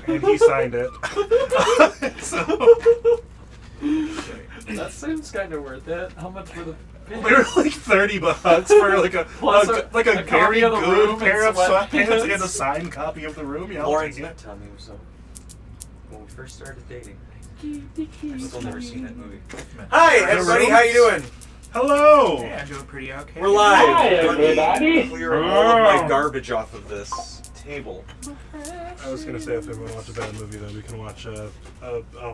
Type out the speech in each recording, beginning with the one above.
and he signed it. So that seems kind of worth it. How much for the? they were like $30 for like a very good pair of sweatpants and a signed copy of The Room. Yeah, Lauren's gonna tell me so. When we first started dating, I've still never seen that movie. Hi, everybody. How you doing? Hello. Hey, I'm doing pretty okay. We're live. Hi, Let me everybody. clear all of my garbage off of this table. I was gonna say if we want to watch a bad movie, then we can watch a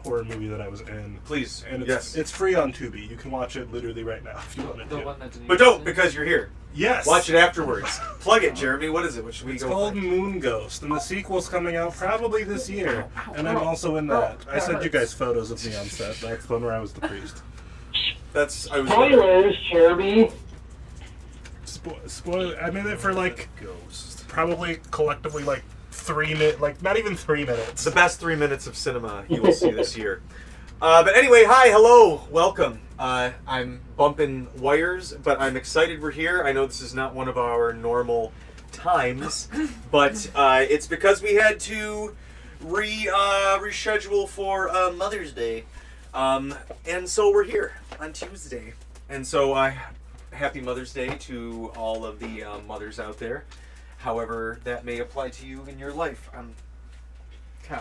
horror movie that I was in. Please. And yes. it's free on Tubi. You can watch it literally right now if you wanted The to. one that's But don't, because you're here. Yes. Watch it afterwards. Plug it, Jeremy. What is it? What should we It's go called for? Moon Ghost, and the sequel's coming out probably this year. And I'm also in that. I sent you guys photos of me on set. That's the one where I was the priest. Spoilers, Jeremy. Spoiler. I'm in it for like probably collectively like 3 minutes, like not even 3 minutes. It's the best 3 minutes of cinema you will see this year. But anyway, hi, hello, welcome. I'm bumping wires, but I'm excited we're here. I know this is not one of our normal times, but it's because we had to reschedule for Mother's Day. And so we're here on Tuesday. And so happy Mother's Day to all of the mothers out there. However that may apply to you in your life. I'm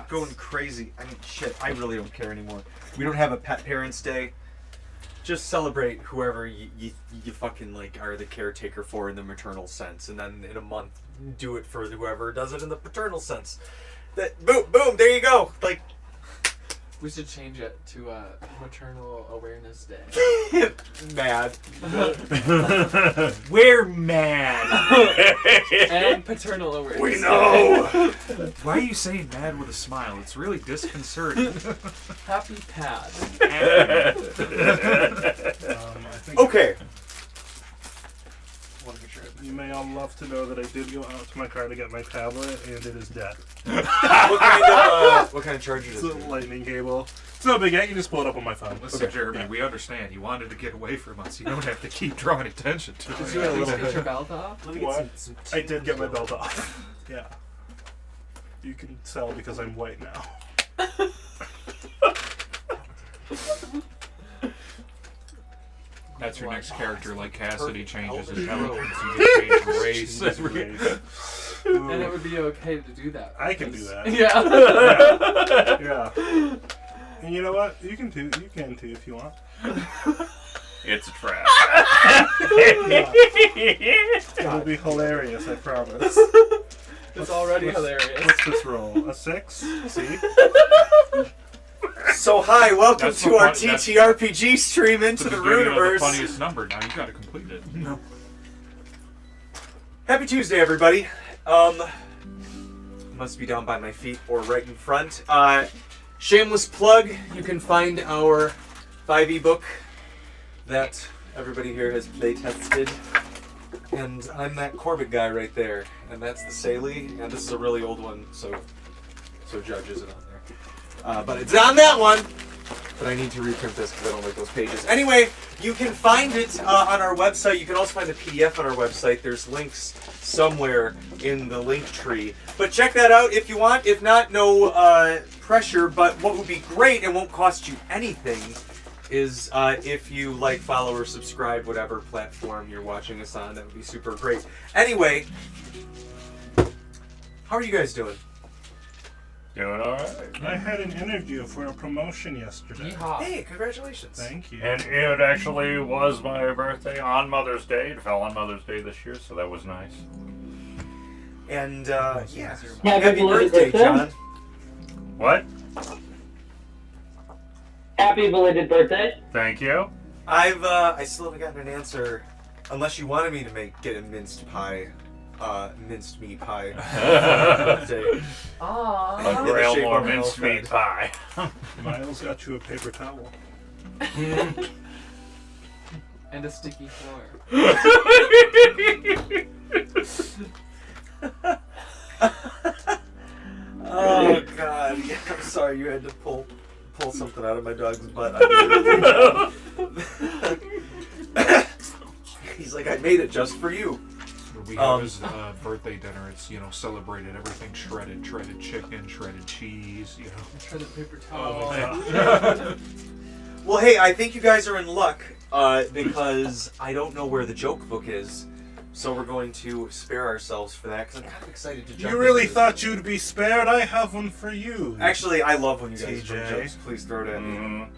going crazy. I mean, shit, I really don't care anymore. We don't have a Pet Parents Day. Just celebrate whoever you fucking like are the caretaker for in the maternal sense. And then in a month, do it for whoever does it in the paternal sense. That boom, there you go. Like, we should change it to Maternal Awareness Day. mad. We're mad. And Paternal Awareness We know. Why are you saying mad with a smile? It's really disconcerting. Happy Pad. I think Okay. you may all love to know that I did go out to my car to get my tablet, and it is dead. What kind of charger It's is a it? lightning cable. It's no big. I can just pull it up on my phone. Listen, Jeremy, we understand. You wanted to get away from us. You don't have to keep drawing attention to Just it. a little Get bit. your belt off. Let me What? get some I did get my belt off. Yeah. You can tell because I'm white now. That's your next character, like Cassidy changes intelligence. You just change race. And it would be okay to do that. I can do that. Yeah. Yeah. And you know what? You can too if you want. It's a trap. It'll be hilarious, I promise. It's already hilarious. What's this roll? A 6? See? So hi, welcome That's to the our fun- that's- TTRPG stream into the beginning of the Runaverse. funniest number. Now you got to complete it. No. Happy Tuesday, everybody. Must be down by my feet or right in front. Shameless plug, you can find our 5e book that everybody here has play tested. And I'm that Corbett guy right there. And that's the Saley. And this is a really old one, so Judge isn't on there. But it's on that one. But I need to reprint this because I don't like those pages. Anyway, you can find it on our website. You can also find the PDF on our website. There's links somewhere in the link tree. But check that out if you want. If not, no pressure. But what would be great and won't cost you anything is if you like, follow, or subscribe, whatever platform you're watching us on. That would be super great. Anyway, how are you guys doing? Doing all right. I had an interview for a promotion yesterday. Yeehaw. Hey, congratulations. Thank you. And it actually was my birthday on Mother's Day. It fell on Mother's Day this year, so that was nice. And, yeah. Happy belated birthday. John. What? Happy belated birthday. Thank you. I still haven't gotten an answer, unless you wanted me to get a minced meat pie. birthday. Aww. A In the grail shape more of an mincemeat elephant. pie. Miles got you a paper towel. And a sticky floor. Oh God! Yeah, I'm sorry you had to pull something out of my dog's butt. He's like, I made it just for you. we have his birthday dinner. It's, celebrated everything shredded chicken, shredded cheese, Shredded paper Oh towel. my god. Well, hey, I think you guys are in luck because I don't know where the joke book is. So we're going to spare ourselves for that because I'm kind of excited to jump You really into thought you'd be spared? I have one for you. Actually, I love when you guys bring TJ. jokes. Please throw it at me. Mhm.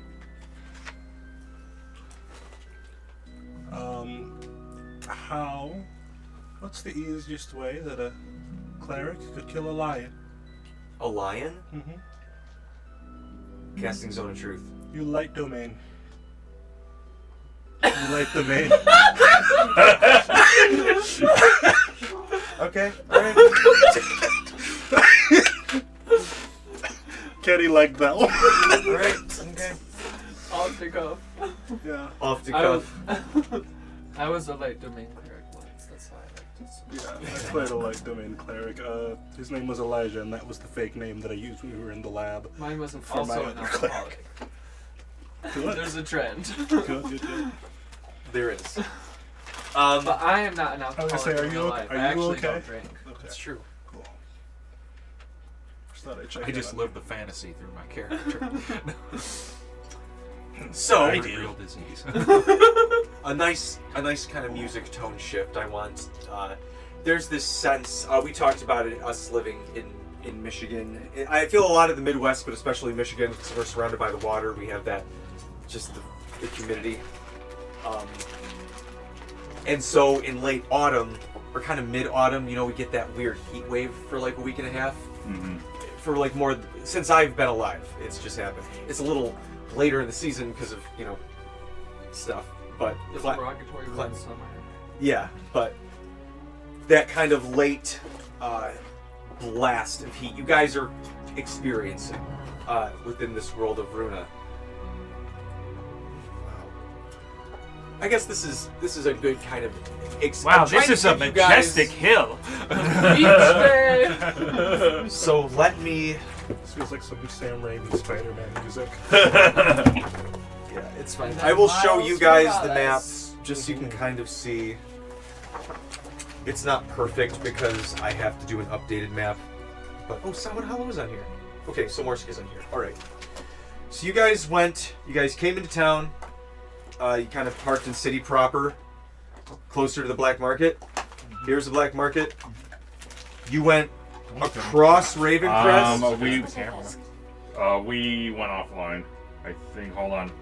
What's the easiest way that a cleric could kill a lion? A lion? Mm-hmm. Casting Zone of Truth. You light domain. You light domain. Okay, alright. Kenny liked that one. Alright, okay. I'll take off. Yeah. Off the I was, cuff. I was a light domain cleric once. That's why I liked it. Yeah, I played a light domain cleric. His name was Elijah, and that was the fake name that I used when we were in the lab. Mine wasn't For my also other an alcoholic. Good. There's a trend. Good. There is. But I am not an I was alcoholic gonna say, are in you real okay? life. Are I you actually okay? don't drink. Okay. It's true. Cool. Just thought I'd check I it just out. live the fantasy through my character. So, I It's do. a real disease. a nice kind of music tone shift. I want. There's this sense. We talked about it. Us living in Michigan. I feel a lot of the Midwest, but especially Michigan, because we're surrounded by the water. We have that, just the humidity. And so in late autumn, or kind of mid-autumn, we get that weird heat wave for like a week and a half. Mhm. For like more since I've been alive, it's just happened. It's a little later in the season because of stuff, but The cli- derogatory cli- word summer. yeah, but that kind of late blast of heat you guys are experiencing within this world of Runa. I guess this is a good kind of. Wow, I'm trying this to is a give you guys- majestic hill. Beach day! So let me. This feels like some Sam Raimi Spider-Man music. Yeah, it's fine. And I will then show Miles you guys the Morales. maps just so you can kind of see. It's not perfect because I have to do an updated map. But Someone Hollow is on here. Okay, so Morsq is on here. All right. So you guys came into town. You kind of parked in city proper, closer to the black market. Here's the black market. You went across Ravencrest. We went offline. I think. Hold on.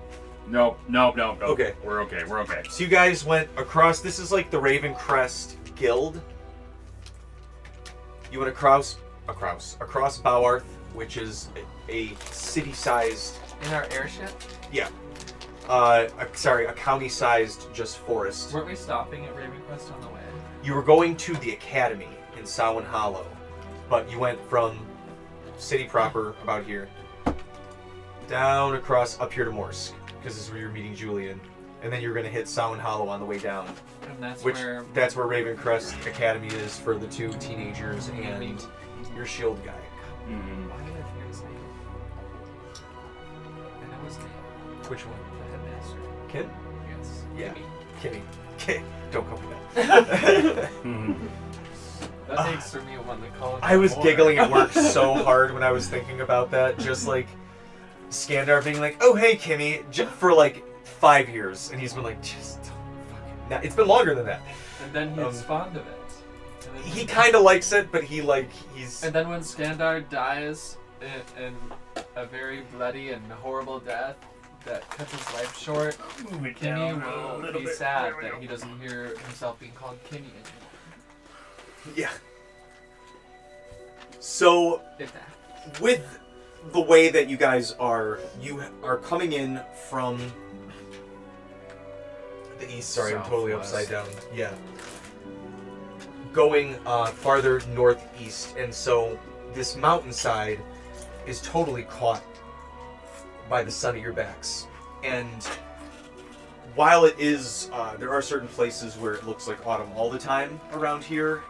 Nope. Okay. We're okay. So you guys went across. This is like the Ravencrest Guild. You went across Bowarth, which is a city-sized. In our airship? Yeah. A county-sized just forest. Weren't we stopping at Ravencrest on the way? You were going to the academy in Samhain Hollow, but you went from city proper, about here, down across up here to Morsq, because this is where you're meeting Julien, and then you're going to hit Samhain Hollow on the way down, And that's that's where Ravencrest Academy is for the two teenagers and your shield guy. Mhm. Why did I forget his name? And it was the Which one? headmaster. Kim? Yes. Yeah. Kimmy. Kimmy. Don't call me that. Mhm. That makes for me one to call. I was giggling at work so hard when I was thinking about that. Just like Skandar being like, "Oh hey Kimmy," for like 5 years, and he's been like, "Just don't fucking." Nah, it's been longer than that. And then he's fond of it. And then He kind of likes it, but he's. And then when Skandar dies in a very bloody and horrible death that cuts his life short, Kimmy will be sad that he doesn't hear himself being called Kimmy anymore. Yeah. So If that. with the way that you guys you are coming in from the east. Sorry, I'm totally upside down. Yeah. Going farther northeast, and so this mountainside is totally caught by the sun at your backs. And while it is, there are certain places where it looks like autumn all the time around here.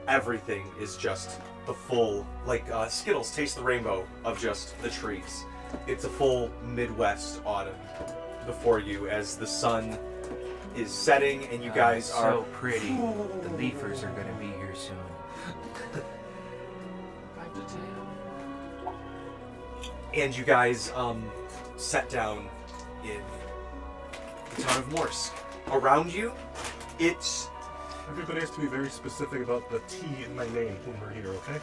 Everything is just the full, like Skittles, taste the rainbow of just the trees. It's a full Midwest autumn before you as the sun is setting, and you guys are so pretty. The leafers are gonna be here soon. 5 to 10. and you guys sat down in the town of Morsq. Around you, it's Everybody has to be very specific about the T in my name when we're here, okay?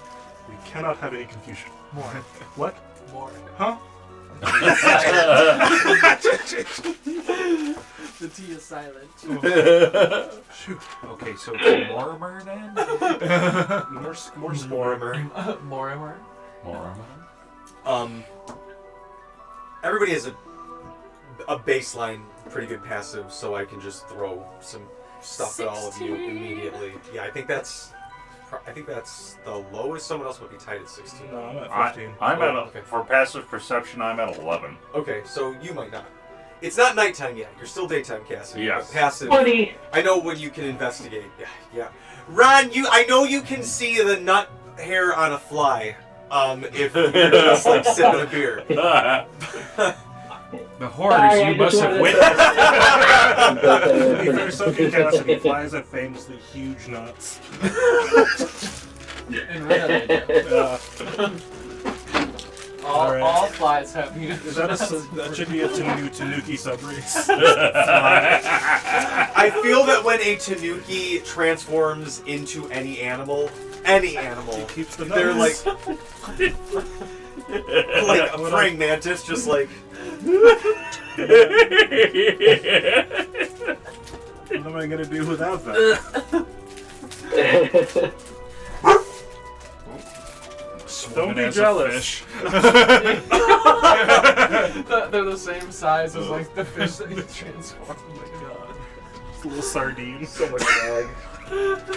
We cannot have any confusion. More. What? More. Huh? The T is silent. Shoot. Okay, so it's Mortimer then? Morsq. Morimer. everybody has a baseline pretty good passive, so I can just throw some stuff at all of you immediately. Yeah, I think that's the lowest. Someone else would be tied at 16. No, I'm at 15. For passive perception, I'm at 11. Okay, so you might not. It's not nighttime yet. You're still daytime casting. Yes. But passive. 20. I know when you can investigate. Yeah. Ron, I know you can see the nut hair on a fly. If you're just like sipping a beer. The horrors you must have witnessed. If there's something casting, flies have famously huge nuts. In real they do. All flies have Is that that should be a Tanuki subrace? I feel that when a Tanuki transforms into any animal, It keeps the nuts. they're like a praying mantis, just like. What am I gonna do without that? Don't be jealous. They're the same size as like the fish that you transform. Oh my god. It's a little sardine. So much lag.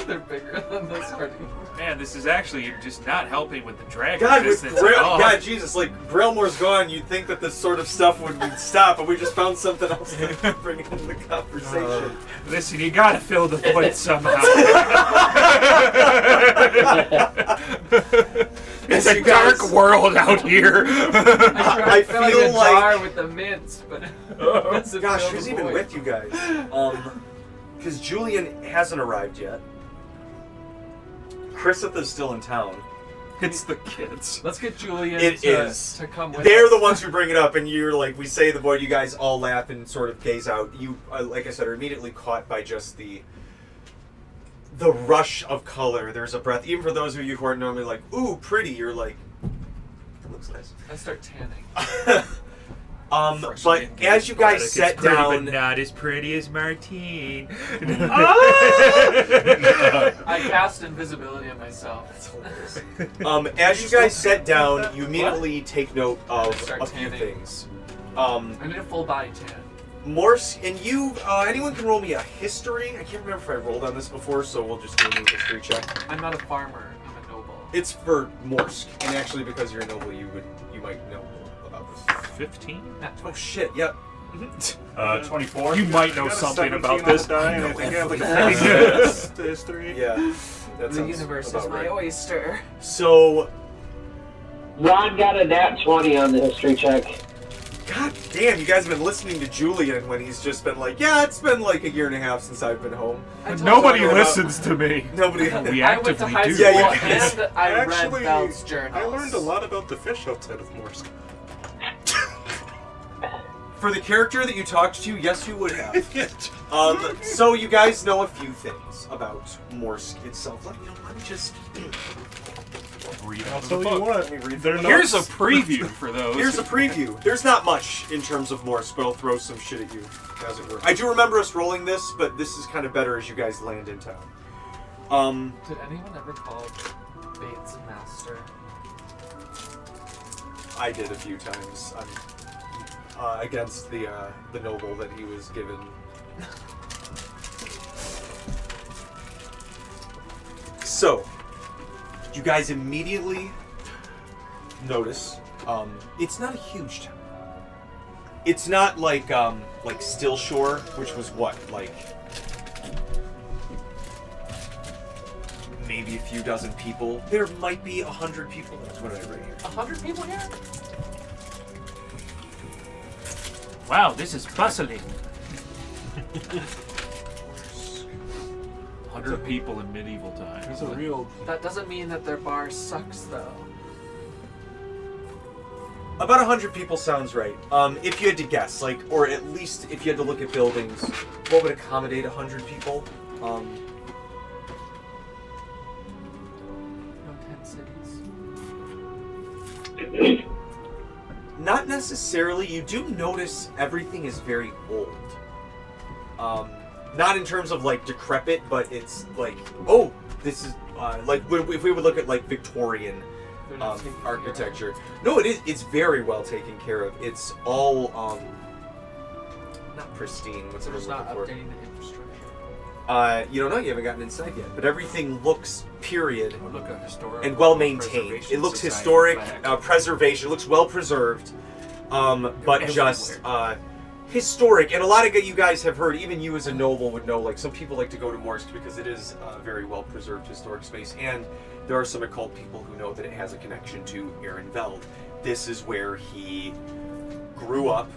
They're bigger than this sardine. Man, this is actually just not helping with the drag God, with resistance at all. God, Jesus, like Grailmore's gone, you'd think that this sort of stuff would stop, but we just found something else to bring into the conversation. Listen, you gotta fill the void somehow. It's a dark world out here. I feel like feel a jar with the mints, but doesn't Gosh, fill who's the even void. with you guys? Because Julien hasn't arrived yet. Christopher's still in town. It's the kids. Let's get Julien It to is. come with They're us. the ones who bring it up, and you're like, we say the word, you guys all laugh and sort of gaze out. You, like I said, are immediately caught by just the rush of color. There's a breath. Even for those of you who are normally like, ooh, pretty, you're like, it looks nice. I start tanning. But as you guys sat down, but not as pretty as Martine. I cast invisibility on myself. as you guys sat down, you immediately take note of Start a few tanning. things. I need a full body tan. Morsq, and you, anyone can roll me a history. I can't remember if I rolled on this before, so we'll just do a new history check. I'm not a farmer. I'm a noble. It's for Morsq, and actually because you're a noble, you might know about this. 15? Oh shit! Yep. 24. You might know Got a something 17 about on this. the die, and I think I have like a history. Yeah. That The sounds universe about is my right. oyster. So, Ron got a nat 20 on the history check. god damn, you guys have been listening to Julien when he's just been like, yeah, it's been like a year and a half since I've been home. Nobody Talking about- listens to me. Nobody. We I went to actively high do. school Yeah, you guys- and I Actually, read Belt's journals. I learned a lot about the fish outside of Morsq. For the character that you talked to, yes, you would have. So you guys know a few things about Morsq itself. Let me just Read I'll out of tell the you book. what. me read They're the Here's a nuts. preview for those. Here's a preview. There's not much in terms of Morsq, but I'll throw some shit at you, as it were. I do remember us rolling this, but this is kind of better as you guys land in town. Did anyone ever call Bates master? I did a few times. Against the noble that he was given. So, you guys immediately notice it's not a huge town. It's not like Still Shore, which was what, like maybe a few dozen people. There might be 100 people. That's what I read here. 100 people here? Wow, this is bustling. 100 people in medieval times. There's a real. That doesn't mean that their bar sucks, though. About 100 people sounds right. If you had to guess, like, or at least if you had to look at buildings, what would accommodate 100 people? No 10 cities. Not necessarily. You do notice everything is very old. Not in terms of like decrepit, but it's like, oh, this is like if we would look at like Victorian They're not taking care of architecture. No, it is. It's very well taken care of. It's all not pristine. What's it. it They're just looking not for? updating the infrastructure. You don't know. You haven't gotten inside yet, but everything looks period Or look at historical and well maintained. preservation It looks society historic, flag. preservation. It looks well preserved, but Everywhere. just historic. And a lot of you guys have heard. Even you as a noble would know. Like some people like to go to Morsq because it is a very well preserved historic space, and there are some occult people who know that it has a connection to Ehrenfeld. This is where he grew up.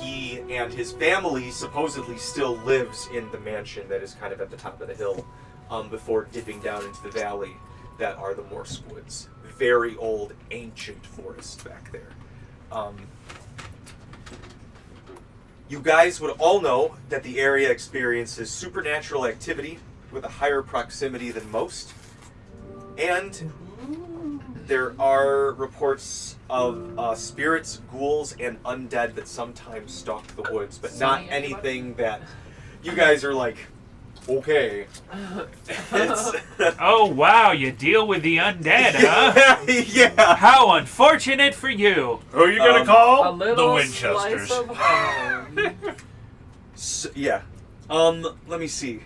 He and his family supposedly still lives in the mansion that is kind of at the top of the hill, before dipping down into the valley that are the Morsq Woods. Very old, ancient forest back there. You guys would all know that the area experiences supernatural activity with a higher proximity than most. And there are reports of spirits, ghouls, and undead that sometimes stalk the woods, but not anything that you guys are like, okay. It's Oh, wow, you deal with the undead, huh? yeah. How unfortunate for you. Who are you gonna A call? The little Winchesters. slice of home. So, yeah. Let me see.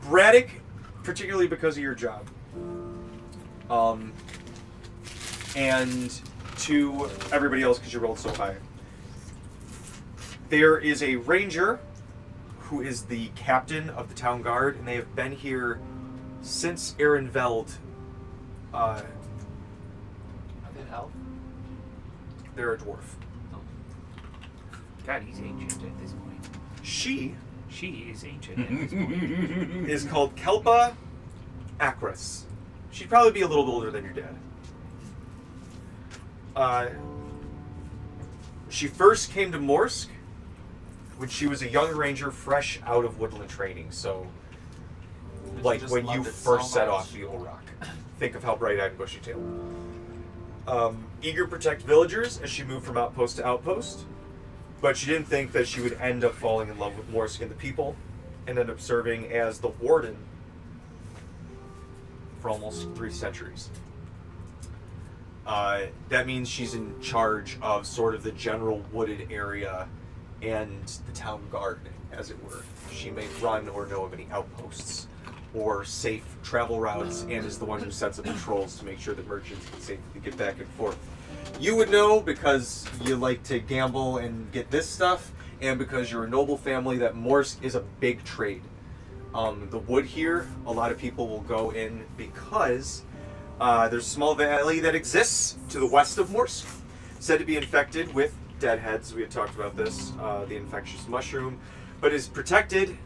Braddock, particularly because of your job. And to everybody else because you rolled so high. There is a ranger who is the captain of the town guard, and they have been here since Ehrenfeld. Are they an elf? They're a dwarf. God, he's ancient at this point. She She is ancient at this point. is called Kelpa Acris. She'd probably be a little older than your dad. She first came to Morsq when she was a young ranger fresh out of woodland training, so like just when you loved it first so set much. off the Rock. Think of how bright-eyed and bushy-tailed. Eager to protect villagers as she moved from outpost to outpost, but she didn't think that she would end up falling in love with Morsq and the people, and end up serving as the warden for almost 3 centuries. That means she's in charge of sort of the general wooded area and the town guard, as it were. She may run or know of any outposts or safe travel routes, and is the one who sets up patrols to make sure that merchants can safely get back and forth. You would know because you like to gamble and get this stuff, and because you're a noble family, that Morsq is a big trade. The wood here, a lot of people will go in because there's a small valley that exists to the west of Morsq, said to be infected with deadheads. We had talked about this, the infectious mushroom, but is protected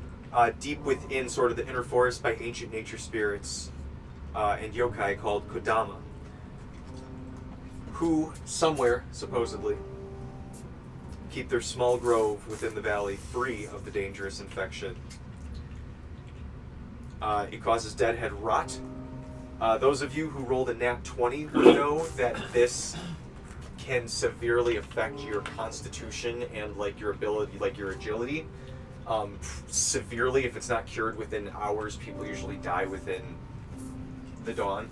deep within sort of the inner forest by ancient nature spirits and yokai called Kodama, who somewhere, supposedly, keep their small grove within the valley free of the dangerous infection. It causes deadhead rot. Those of you who rolled a nat 20 would know that this can severely affect your constitution and like your ability, like your agility. Severely, if it's not cured within hours, people usually die within the dawn,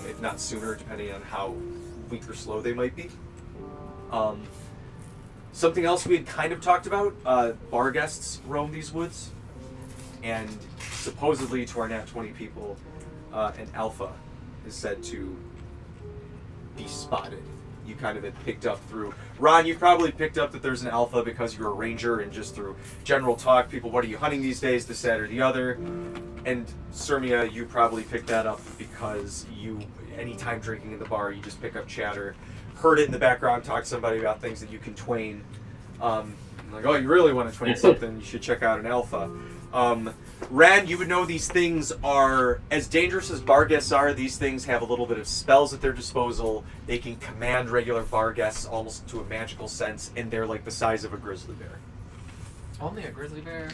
if not sooner, depending on how weak or slow they might be. Something else we had kind of talked about, bar guests roam these woods, and supposedly to our nat 20 people, an alpha is said to be spotted. You kind of had picked up through... Ron, you've probably picked up that there's an alpha because you're a ranger, and just through general talk, people, what are you hunting these days, this, that, or the other? And Sirmia, you probably picked that up because you, anytime drinking in the bar, you just pick up chatter, heard it in the background, talk to somebody about things that you can twain. I'm like, oh, you really want a 20-something? You should check out an alpha. Ran, you would know these things are as dangerous as bar guests are. These things have a little bit of spells at their disposal. They can command regular bar guests almost to a magical sense, and they're like the size of a grizzly bear. Only a grizzly bear?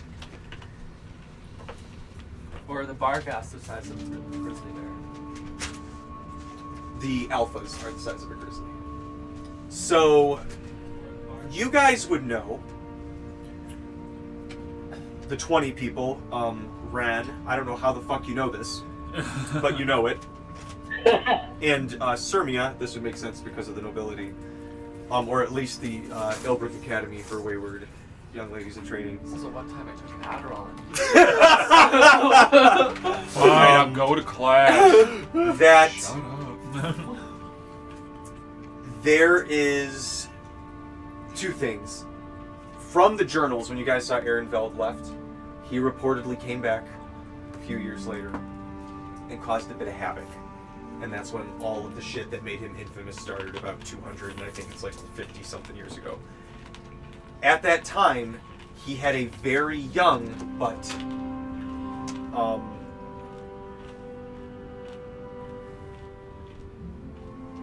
Or the barghast the size of a grizzly bear? The alphas are the size of a grizzly. So, you guys would know the 20 people, Ran, I don't know how the fuck you know this, but you know it. And Sirmia, this would make sense because of the nobility, or at least the Ilbrook Academy for Wayward Young Ladies in Training. This is the one time I took an Adderall. Fine, go to class. That Shut up. there is two things. From the journals, when you guys saw Ehrenfeld left, he reportedly came back a few years later and caused a bit of havoc. And that's when all of the shit that made him infamous started about 200, and I think it's like 50-something years ago. At that time, he had a very young, but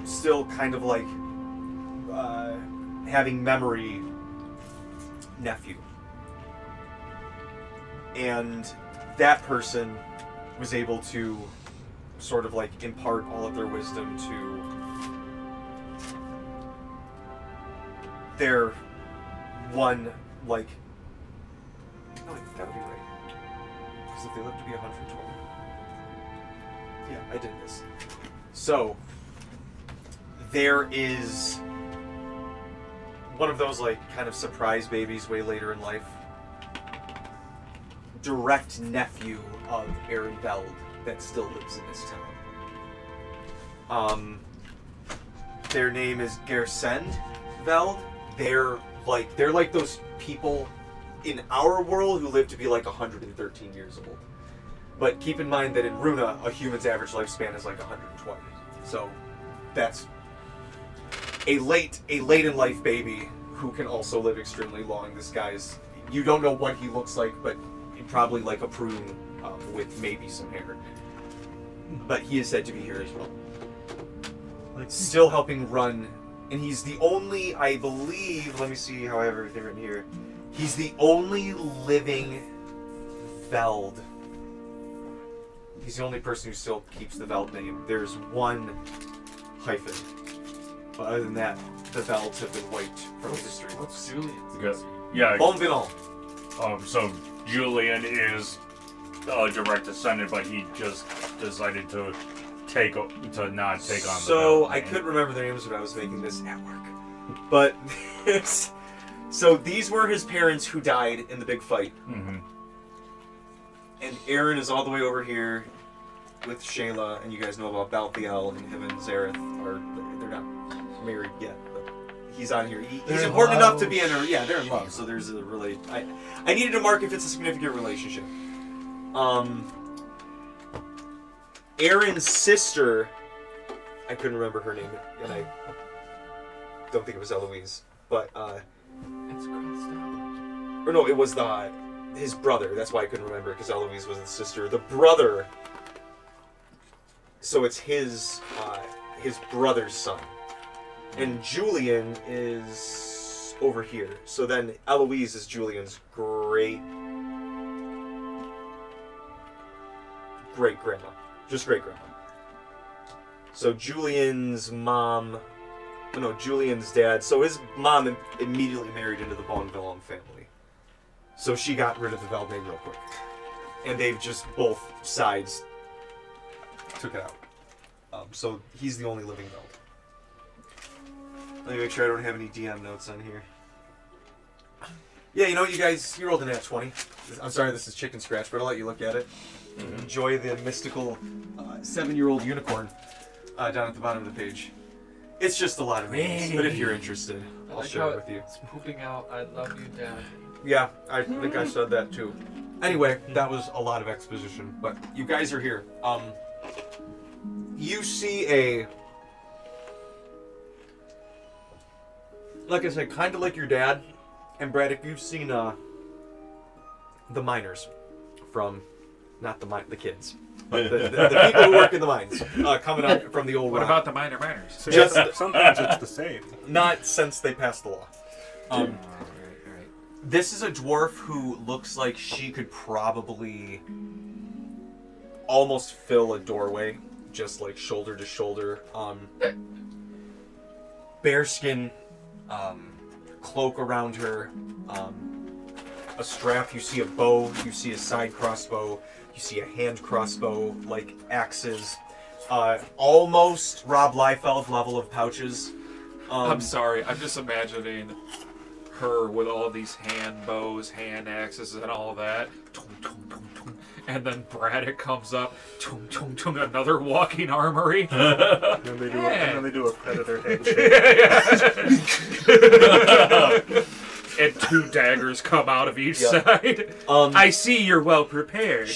still kind of like having memory nephew. And that person was able to sort of like impart all of their wisdom to their one, like, no, that'll be right. Because if they live to be 120. Yeah, I did this. So, there is one of those, like, kind of surprise babies way later in life. Direct nephew of Ehrenfeld that still lives in this town. Their name is Gersendveld. They're like those people in our world who live to be like 113 years old. But keep in mind that in Runa, a human's average lifespan is like 120. So that's a late in life baby who can also live extremely long. This guy's, you don't know what he looks like, but probably like a prune with maybe some hair. But he is said to be here as well. Still helping run, and he's the only, I believe, let me see how I have everything written here. He's the only living Veld. He's the only person who still keeps the Veld name. There's one hyphen. But other than that, the Velds have been wiped from history. What's Julien's? Good. Yeah. Bon vivant. So Julien is a direct descendant, but he just decided to not take on the So belt. I couldn't remember their names when I was making this at work. But so these were his parents who died in the big fight. Mm-hmm. And Aaron is all the way over here with Shayla, and you guys know about Balthiel, and him and Zareth they're not married yet, but he's on here. He's important enough to be in a, yeah, they're in love, so there's a really, I needed to mark if it's a significant relationship. Aaron's sister, I couldn't remember her name, and I don't think it was Eloise, but It's crossed out. or no, it was his brother. That's why I couldn't remember, because Eloise was the sister. The brother. So it's his brother's son, and Julien is over here. So then Eloise is Julien's great grandma, just great grandma. So Julien's dad. So his mom immediately married into the Bonvillon family. So she got rid of the Veld name real quick. And they've just, both sides took it out. So he's the only living Veld. Let me make sure I don't have any DM notes on here. Yeah, you know what, you guys, you rolled an at 20. I'm sorry, this is chicken scratch, but I'll let you look at it. Enjoy the mystical 7-year-old unicorn down at the bottom of the page. It's just a lot of names, but if you're interested, I'll share it with you. It's pooping out, I love you, Dad. Yeah, I think I said that too. Anyway, that was a lot of exposition, but you guys are here. You see like I said, kind of like your dad, And Braddock, you've seen the miners from, not the kids, but the people who work in the mines coming up from the old What rock. about the miners? So Just- sometimes it's the same. Not since they passed the law. All right. This is a dwarf who looks like she could probably almost fill a doorway, just like shoulder to shoulder. Bearskin cloak around her, a strap. You see a bow. You see a side crossbow. You see a hand crossbow, like axes. Almost Rob Liefeld level of pouches. I'm sorry. I'm just imagining her with all these hand bows, hand axes, and all that. Tung, tung, tung, tung. And then Braddock comes up. Tung, tung, tung, another walking armory. And then they do a predator handshake. And 2 daggers come out of each Yep. side. I see you're well prepared.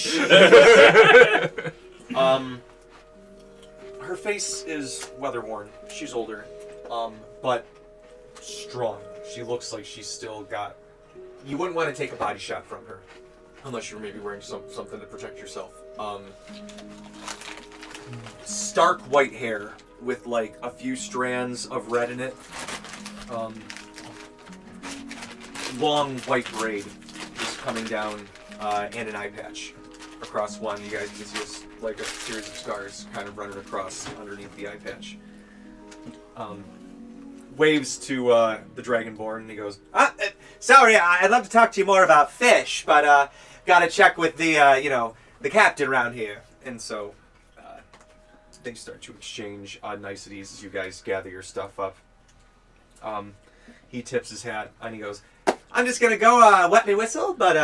Her face is weather-worn. She's older, but strong. She looks like she's still got... You wouldn't want to take a body shot from her, unless you're maybe wearing something to protect yourself. Stark white hair with like a few strands of red in it. Long white braid is coming down, and an eye patch across one. You guys can see like a series of scars kind of running across underneath the eye patch. Waves to the Dragonborn, and he goes, sorry, I'd love to talk to you more about fish, but gotta check with the captain around here. And so they start to exchange niceties as you guys gather your stuff up. He tips his hat, and he goes, I'm just gonna go wet me whistle, but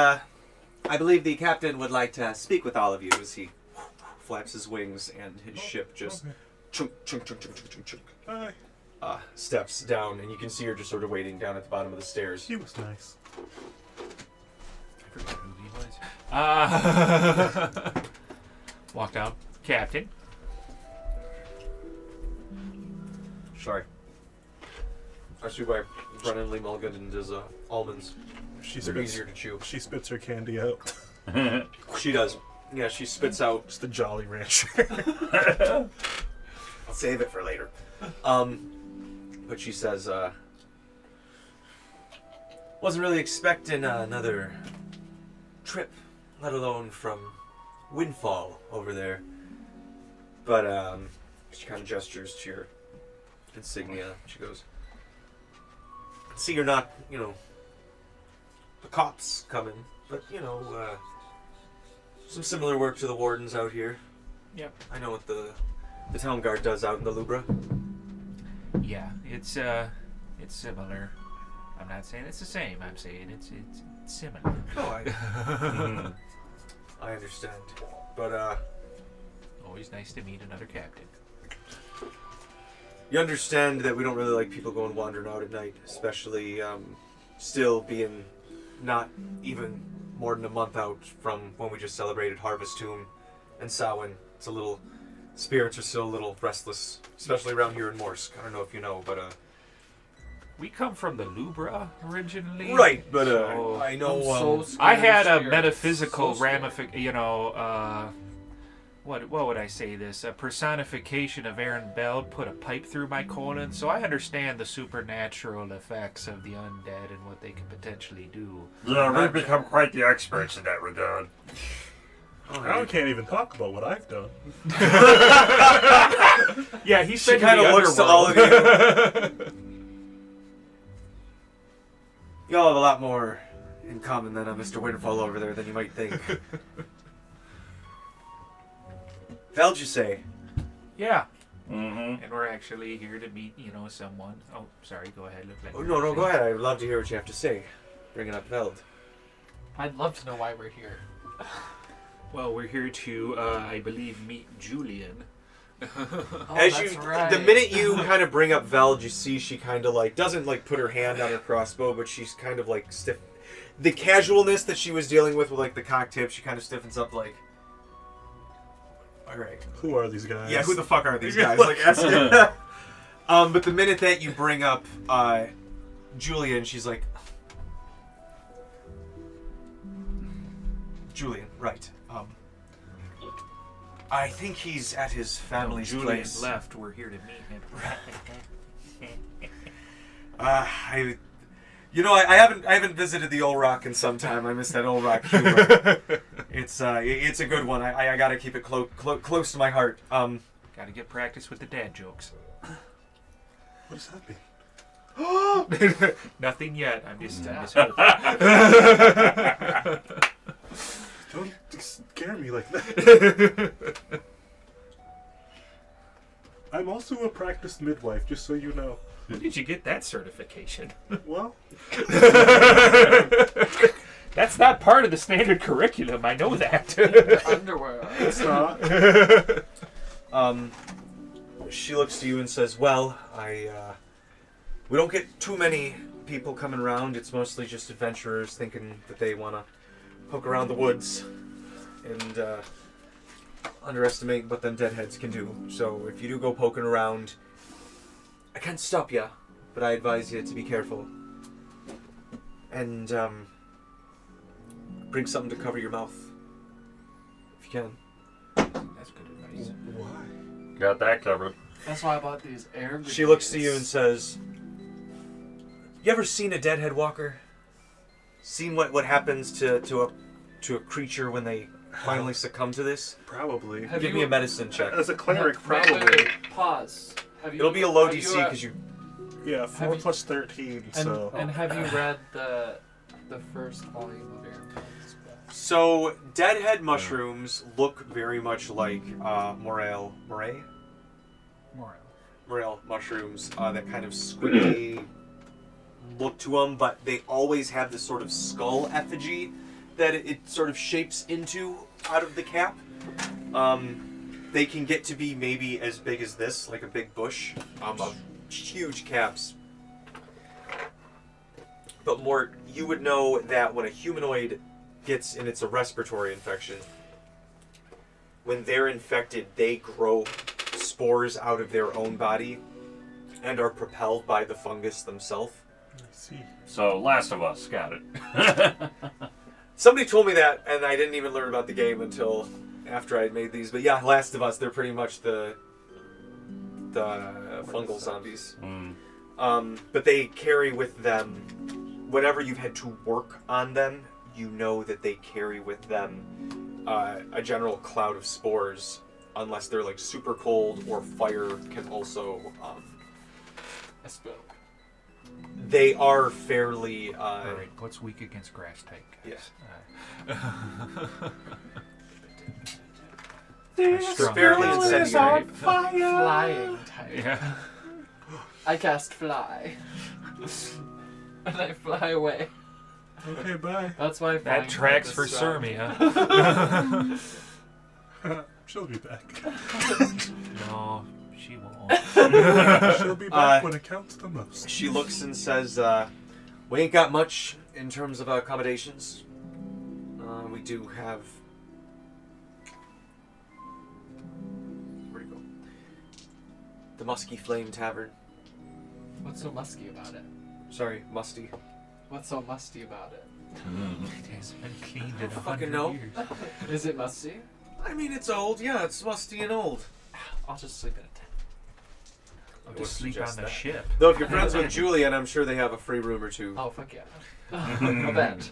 I believe the captain would like to speak with all of you as he flaps his wings and his ship just chunk, chunk, chunk, chunk, chunk, chunk, chunk. Hi. Steps down, and you can see her just sort of waiting down at the bottom of the stairs. He was nice. I forgot who he was. Walk down. Captain. Sorry. I see by Brennan Lee Mulligan and his almonds. They're easier to chew. She spits her candy out. She does. Yeah, she spits out. Just a Jolly Rancher. I'll save it for later. But she says, wasn't really expecting another trip, let alone from Windfall over there. But she kind of gestures to your insignia. She goes, see, you're not, the cops coming, but, some similar work to the wardens out here. Yep. I know what the town guard does out in the Lubra. Yeah, it's similar. I'm not saying it's the same. I'm saying it's similar. Oh, I understand. But, Always nice to meet another captain. you understand that we don't really like people going wandering out at night, especially still being not even more than a month out from when we just celebrated Harvest Tomb and Samhain. It's a little... Spirits are still a little restless, especially around here in Morsq. I don't know if you know, but We come from the Lubra originally. right. But So- I know. I'm so I had scared a of metaphysical spirits. So scared. ramification, what would I say this? A personification of Aaron Bell put a pipe through my colon, so I understand the supernatural effects of the undead and what they can potentially do. Yeah, we've become quite the experts in that regard. I can't even talk about what I've done. Yeah, he's She kind of looks to all of you. Y'all have a lot more in common than a Mr. Windfall over there than you might think. How'd you say? Yeah, Mm-hmm. and we're actually here to meet, someone. Oh, sorry, go ahead. Look like Oh, no, go ahead. I'd love to hear what you have to say. Bringing up Veld. I'd love to know why we're here. Well, we're here to, I believe, meet Julien. Oh, As that's you, right. the minute you kind of bring up Veld, you see she kind of like doesn't like put her hand on her crossbow, but she's kind of like stiff. The casualness that she was dealing with like the cock tip, she kind of stiffens up like. All right. Who are these guys? Yeah, who the fuck are these guys? Like, ask it. But the minute that you bring up Julien, she's like, Right. I think he's at his family's Julian place. left. We're here to meet him. I haven't visited the Old Rock in some time. I miss that Old Rock humor. It's a good one. I gotta keep it close to my heart. Got to get practice with the dad jokes. What does that mean? Nothing yet. I'm just Don't scare me like that. I'm also a practiced midwife, just so you know. When did you get that certification? Well, That's not part of the standard curriculum. I know that. Underwear. it's not. She looks to you and says, "Well, we don't get too many people coming around. It's mostly just adventurers thinking that they want to poke around the woods and underestimate what them deadheads can do. So if you do go poking around, I can't stop you, but I advise you to be careful. And bring something to cover your mouth, if you can." That's good advice. Why? Got that covered. That's why I bought these air. She looks to you and says, "You ever seen a deadhead walker? Seen what happens to a creature when they finally succumb to this? Probably. Give me a medicine check. As a cleric, Wait, probably. wait, Pause. Pause. It'll be a low DC because you. Yeah, 4 Have you- plus 13, so... And have you read the first volume of Aaron? So deadhead mushrooms look very much like morel mushrooms. That kind of squidgy look to them, but they always have this sort of skull effigy that it sort of shapes into out of the cap. They can get to be maybe as big as this, like a big bush, of huge caps. But Mort, you would know that when a humanoid gets, and it's a respiratory infection, when they're infected, they grow spores out of their own body and are propelled by the fungus themselves. I see. So, Last of Us, got it. Somebody told me that, and I didn't even learn about the game until after I had made these. But yeah, Last of Us, they're pretty much the fungal zombies. But they carry with them, whenever you've had to work on them, you know that they carry with them a general cloud of spores, unless they're like super cold, or fire can also... I spoke. They are fairly... Alright, what's weak against grass type, guys? It's fairly incendiary. Flying type. Yeah. I cast fly. And I fly away. Okay, bye. That's why That tracks for strong. Surmy, huh? She'll be back. No, she won't. She'll be back when it counts the most. She looks and says, "We ain't got much in terms of accommodations. We do have..." Where'd it go? The Musky Flame Tavern. What's so musky about it? Sorry, musty. What's so musty about it? It has been cleaned in Fucking 100 no. years. Is it musty? I mean, it's old. Yeah, it's musty and old. I'll just sleep in a tent. I'll just sleep on the ship. Though if you're friends with Julien, I'm sure they have a free room or two. Oh, fuck yeah. I bet.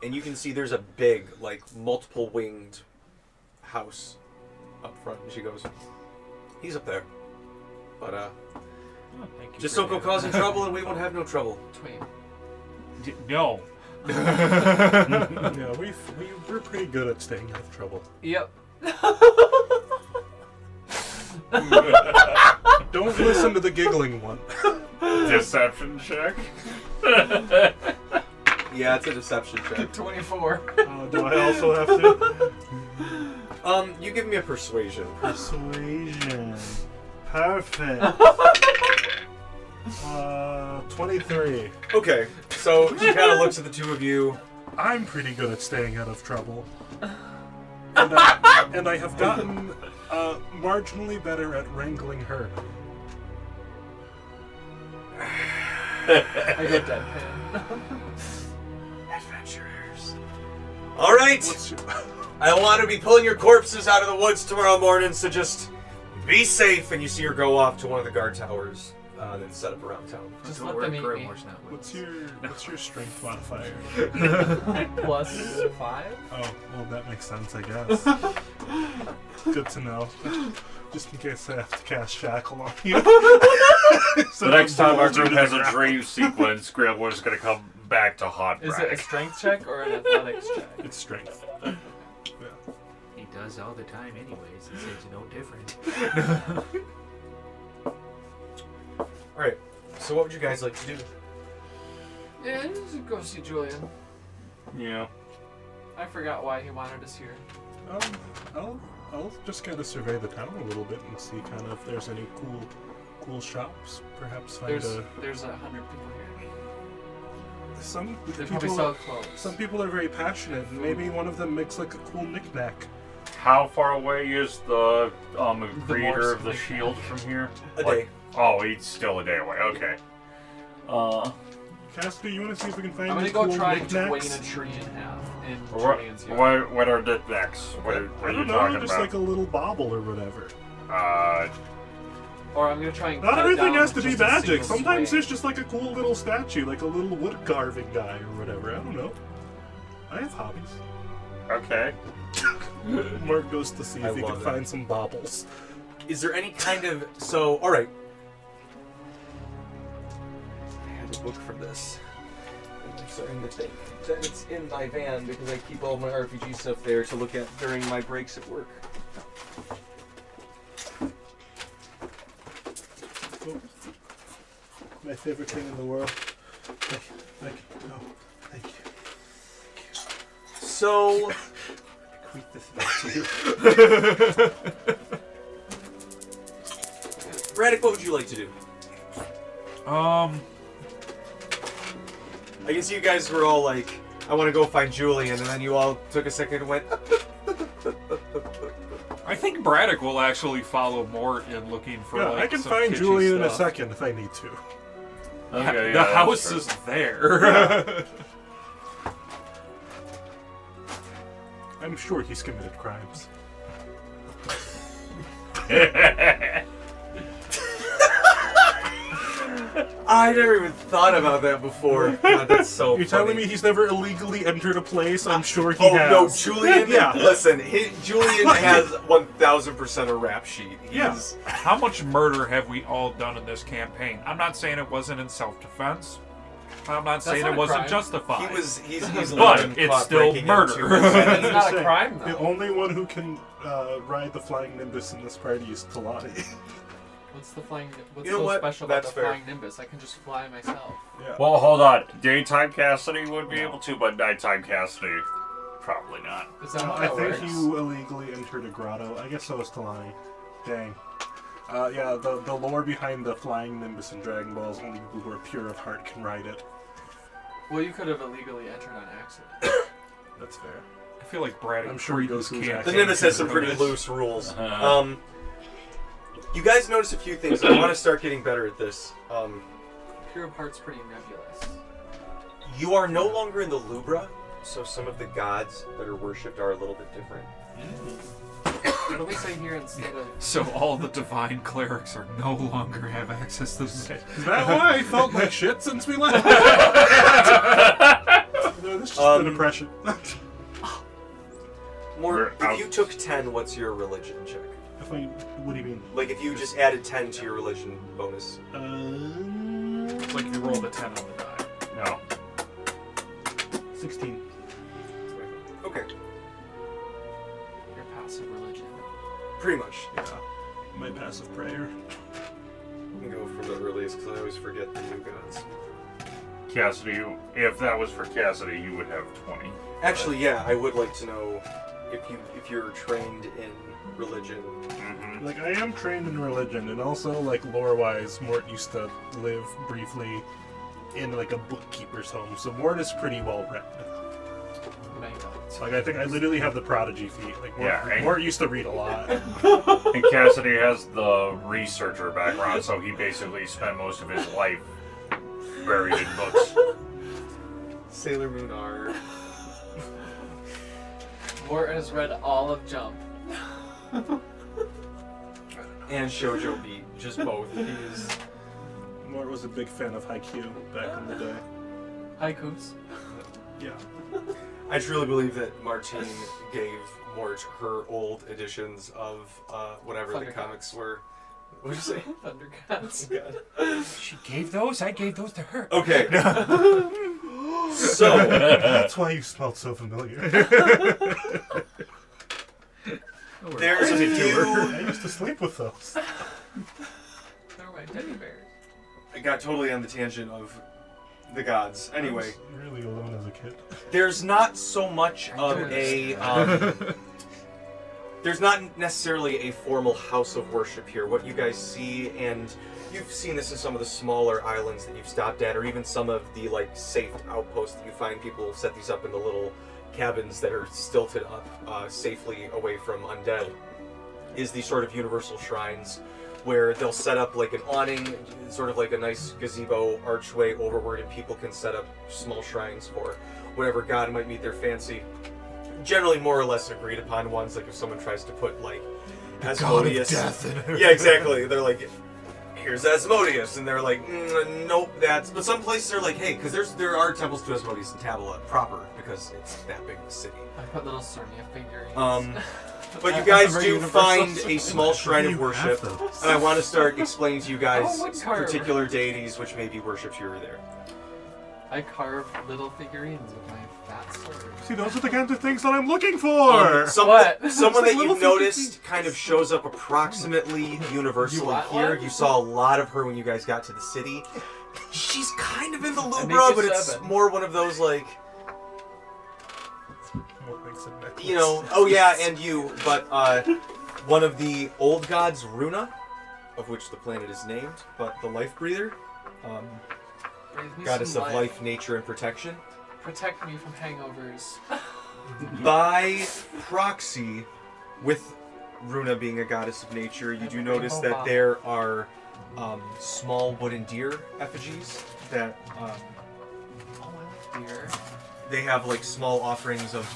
And you can see there's a big, like, multiple winged house up front. And she goes, "He's up there. But, Oh, thank you just for don't go that. causing trouble and we won't have no trouble." Tween. No. Yeah, we're pretty good at staying out of trouble. Yep. Don't listen to the giggling one. Deception check. Yeah, it's a deception check. 24. Do I also have to? You give me a persuasion. Persuasion. Perfect. 23. Okay, so she kind of looks at the two of you. I'm pretty good at staying out of trouble. And I have gotten marginally better at wrangling her. I get deadpan. Adventurers. All right. What's your... I want to be pulling your corpses out of the woods tomorrow morning, so just be safe. And you see her go off to one of the guard towers that's set up around town. Just Don't let worry, them eat me. Grimoire's not with What's us. your strength modifier? +5? Oh, well, that makes sense, I guess. Good to know. Just in case I have to cast Shackle on you. The next time our group has a dream sequence, Grimoire's gonna come back to haunt Is it a Braddock. strength check or an athletics check? It's strength. He does all the time anyways. He says no different. All right. So what would you guys like to do? Yeah, just go see Julien. Yeah. I forgot why he wanted us here. I'll just kind of survey the town a little bit and see kind of if there's any cool shops. Perhaps find There's 100 people here. some They probably sell clothes. Some people are very passionate, and maybe one of them makes like a cool knickknack. How far away is the creator of the Morsq shield from here? A day. Oh, he's still a day away. Okay. Cassidy, you want to see if we can find I'm gonna any go cool try and knickknacks? twain a tree in half in What, Julien's yard. what are knickknacks? What are I you don't talking know, just about? like a little bauble or whatever. Or I'm gonna try and Not cut everything down has to be just a magic. single Sometimes swing. there's just like a cool little statue, like a little wood carving guy or whatever. I don't know. I have hobbies. Okay. Mark goes to see I if he can love it. find some baubles. Is there any kind of all right? I had a book for this. And I'm starting to think that it's in my van because I keep all my RPG stuff there to look at during my breaks at work. Oh, my favorite thing in the world. Thank you. Oh, thank you. So, Bequeath this to you. Braddock, what would you like to do? Um, I can see you guys were all like, I want to go find Julien, and then you all took a second and went, I think Braddock will actually follow Mort in looking for Yeah, like I can some find kitschy Julian in a stuff. second if I need to. Okay. The yeah, house that's is there. I'm sure he's committed crimes. fair. I never even thought about that before. God, that's so You're funny. telling me he's never illegally entered a place? I'm sure he Oh has. no, Julien! Yeah. Listen, Julien has 1000% a rap sheet. Yeah. He's- How much murder have we all done in this campaign? I'm not saying it wasn't in self-defense. I'm not saying not it a wasn't crime. justified. He's But been it's caught still breaking murder. into his- It's not a Saying, crime, The though. only one who can ride the flying nimbus in this party is Talani. What's the flying? What's You know so what? special That's about the fair. flying nimbus? I can just fly myself. Yeah. Well, hold on. Daytime Cassidy would be able to, but nighttime Cassidy, probably not. Is that how I that think works? you illegally entered a grotto. I guess so is Talani. Dang. Yeah, the lore behind the flying nimbus and Dragon Balls, only people who are pure of heart can ride it. Well, you could have illegally entered on accident. That's fair. I feel like Braddock. I'm sure he goes can't. through that. The Nimbus has some pretty loose rules. Uh-huh. You guys notice a few things. I want to start getting better at this. Pure of heart's pretty nebulous. You are no longer in the Lubra, so some of the gods that are worshipped are a little bit different. What do we say here instead of? So all the divine clerics are no longer have access to this. Is that why I felt like shit since we left? No, this is just the depression. More, We're out. if you took 10, what's your religion check? If I, what do you mean? Like if you just added 10 to your religion bonus. It's like you rolled a 10 on the die. No. 16. Okay, Your passive religion. pretty much. Yeah. My passive prayer. We can go from the earliest because I always forget the new gods. Cassidy, if that was for Cassidy, you would have 20. Actually, yeah, I would like to know if you're trained in religion. Mm-hmm. Like, I am trained in religion, and also, like, lore-wise, Mort used to live briefly in, like, a bookkeeper's home, so Mort is pretty well-read. Like, I think I literally have the prodigy feat. Like, Mort, Yeah, right. Mort used to read a lot. And Cassidy has the researcher background, so he basically spent most of his life buried in books. Sailor Moon R. Mort has read all of Jump. And Shoujo Beat, just both. He's Mort was a big fan of Haikyuu back in the day. Haikus. Yeah. I truly believe that Martine gave Mort her old editions of whatever the Thundercats. comics were. What did you say? Thundercats. God. She gave those. I gave those to her. Okay. So That's why you smelled so familiar. there's a few. I used to sleep with those. They're my teddy bears. I got totally on the tangent of the gods. Anyway, I was really alone as a kid. there's not so much of a there's not necessarily a formal house of worship here. What you guys see, and you've seen this in some of the smaller islands that you've stopped at, or even some of the like safe outposts that you find people set these up in the little cabins that are stilted up safely away from undead, is these sort of universal shrines where they'll set up like an awning, sort of like a nice gazebo archway overward, and people can set up small shrines for whatever god might meet their fancy. Generally more or less agreed upon ones, like if someone tries to put like Asmodeus. Yeah, exactly. They're like, here's Asmodeus, and they're like, nope, that's. But some places are like, hey, because there are temples to Asmodeus in Tabala proper, because it's that big of a city. I put little Sarnia figurines. But you guys do Universal find Studio. a small shrine of You worship, have those. and I want to start explaining to you guys Oh, what carve? particular deities which may be worshipped here or there. I carve little figurines with my fat sword. See, those are the kinds of things that I'm looking for. What? Someone that Little you've figurines. noticed kind of shows up approximately universally want here. one? You saw a lot of her when you guys got to the city. She's kind of in the I made Lubra, you but it's 7. more one of those like, What makes it necklace? you know, oh yeah, and you, but one of the old gods, Runa, of which the planet is named, but the life breather, Breathe me goddess some of life, nature, and protection. Protect me from hangovers. By proxy, with Runa being a goddess of nature, you do notice that there are small wooden deer effigies that Oh, I like deer. they have like small offerings of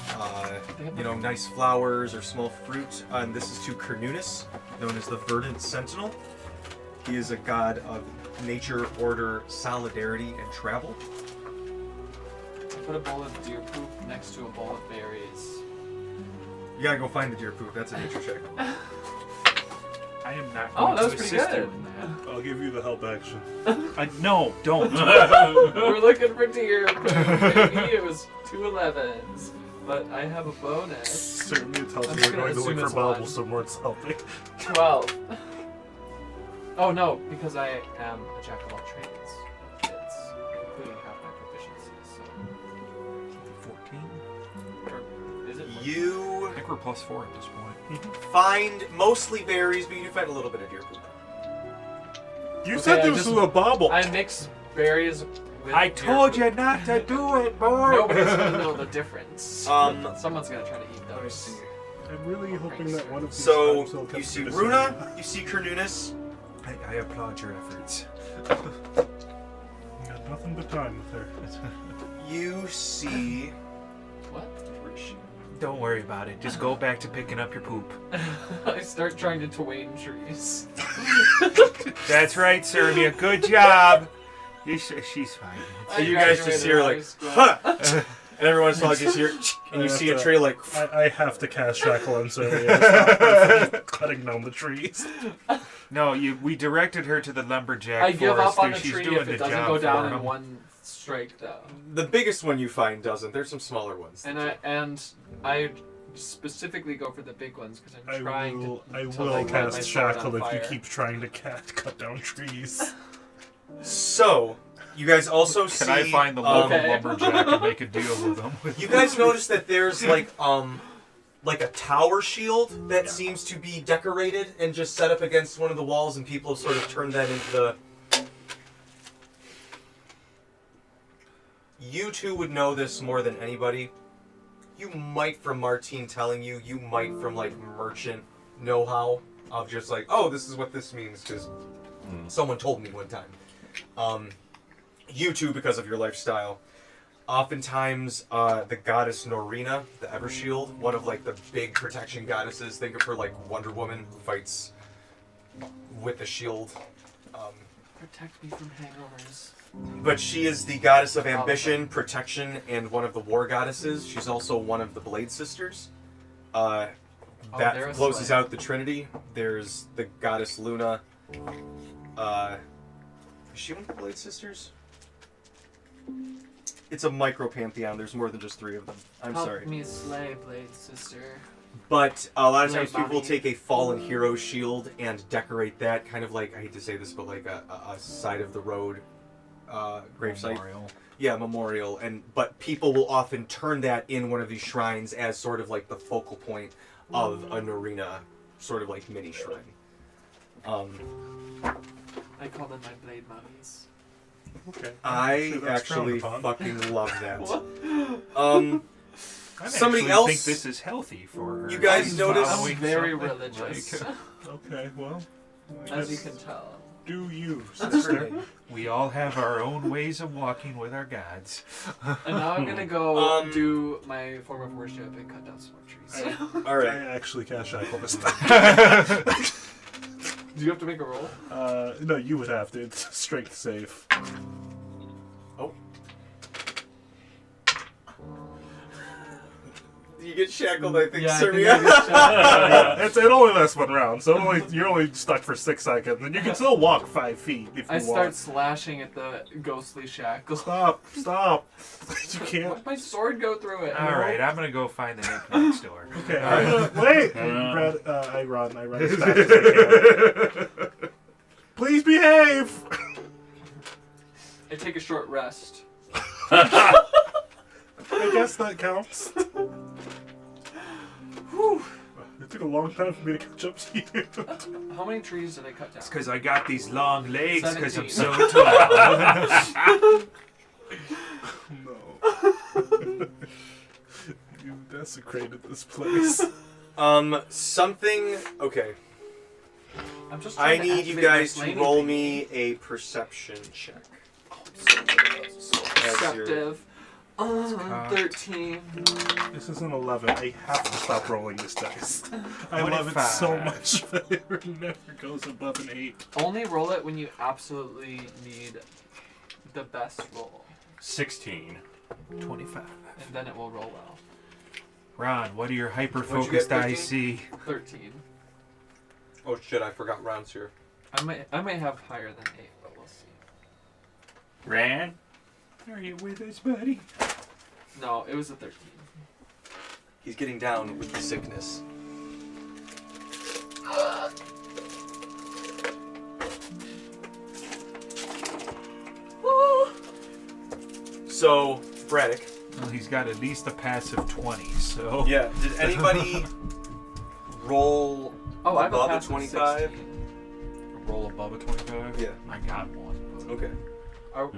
nice flowers or small fruit. And this is to Cernunnos, known as the Verdant Sentinel. He is a god of nature, order, solidarity, and travel. I put a bowl of deer poop next to a bowl of berries. You gotta go find the deer poop. That's a nature check. I am not Oh, going that was to pretty assist good. you in that. I'll give you the help action. No, don't. We're looking for deer poop. Maybe it was 2 11s, but I have a bonus. Certainly it tells I'm me just we're gonna going to assume look it's for Bible one. somewhere it's helping. 12. Oh no, because I am a jack of all trades. It's including half my proficiencies. So. 14? Or is it? 14? You I think we're plus 4 at this point. find mostly berries, but you do find a little bit of deer poop. You Okay, said I this just- was a bobble. I mix berries with. I deer told poop. you not to do it, boy. Nobody's gonna know the difference. Someone's gonna try to eat Let me those. see. I'm really hoping that one of these So times will you come see to Runa, you see Cernunnos. I applaud your efforts. Got nothing but time with her. You see. What? Where's she? Don't worry about it. Just go back to picking up your poop. I start trying to Twain trees. That's right, Serbia. Good job. She's fine. So you guys just hear like, huh! And every once in a while you just hear, and you see a tree like, I have to cast Shackle on Sylvia to stop her from cutting down the trees. No, we directed her to the lumberjack I give up forester. on the She's tree doing if the it doesn't job go down for in him. one strike, though. the biggest one you find doesn't. There's some smaller ones. And I specifically go for the big ones because I'm trying to. I to, will like, light my cast sword Shackle on if you fire. keep trying to cut down trees. So, you guys also see. Can I find the local lumberjack and make a deal with them? You guys notice that there's like a tower shield that seems to be decorated and just set up against one of the walls, and people have sort of turned that into the. You two would know this more than anybody. You might from Martine telling you. You might from like merchant know-how of just like, oh, this is what this means because someone told me one time. You two because of your lifestyle. Oftentimes, the goddess Norina, the Evershield, one of like the big protection goddesses. Think of her like Wonder Woman, who fights with the shield. Protect me from hangovers. But she is the goddess of ambition, protection, and one of the war goddesses. She's also one of the Blade Sisters. That closes out the Trinity. There's the goddess Luna. Is she one of the Blade Sisters? It's a micro pantheon. There's more than just 3 of them. I'm sorry. Help me slay, Blade Sister. But a lot of Blade times people will mommy. take a fallen hero shield and decorate that, kind of like, I hate to say this, but like a side of the road gravesite. Memorial. Yeah, memorial. But people will often turn that in one of these shrines as sort of like the focal point of an arena, sort of like mini shrine. I call them my blade mummies. Okay. I That's actually frowned upon. fucking love that. I Somebody actually else- think this is healthy for her. You guys She's notice- I'm following very something religious, like- Okay, well. I as you guess can tell. Do you, That's sister? great. We all have our own ways of walking with our gods. And now I'm gonna go do my form of worship and cut down some more trees. All I right. actually cast Shackle this time. Do you have to make a roll? No, you would have to. It's a strength save. Oh. You get shackled, I think, Yeah, I sir. think I get shackled. It only lasts 1 round, so you're only stuck for 6 seconds, and you can still walk 5 feet if you I want. start slashing at the ghostly shackle. Stop! You can't. Why'd my sword go through it? All right, I'm gonna go find the knick-knack store. Okay, wait! Brad, I run as fast as I can. Please behave! I take a short rest. I guess that counts. Whew. It took a long time for me to catch up to you. How many trees did I cut down? It's because I got these long legs because I'm 17. so tall. No. You desecrated this place. Something. Okay. I'm just I trying to need you activate my guys to flaming roll thingy. me a perception check. Perceptive. 13. This is an 11. I have to stop rolling this dice. I love it 25. so much, but it never goes above an 8. Only roll it when you absolutely need the best roll, 16. 25. and then it will roll well. Ron, what do your What'd you hyper-focused get, eyes see? 13. Oh shit! I forgot rounds here. I may have higher than 8, but we'll see. Ran? Are you with us, buddy? No, it was a 13. He's getting down with the sickness. So, Braddock. Well, he's got at least a passive 20, so... Yeah. Did anybody roll Oh, I have a above a passive 25? 16. Roll above a 25? Yeah. I got one. But... Okay.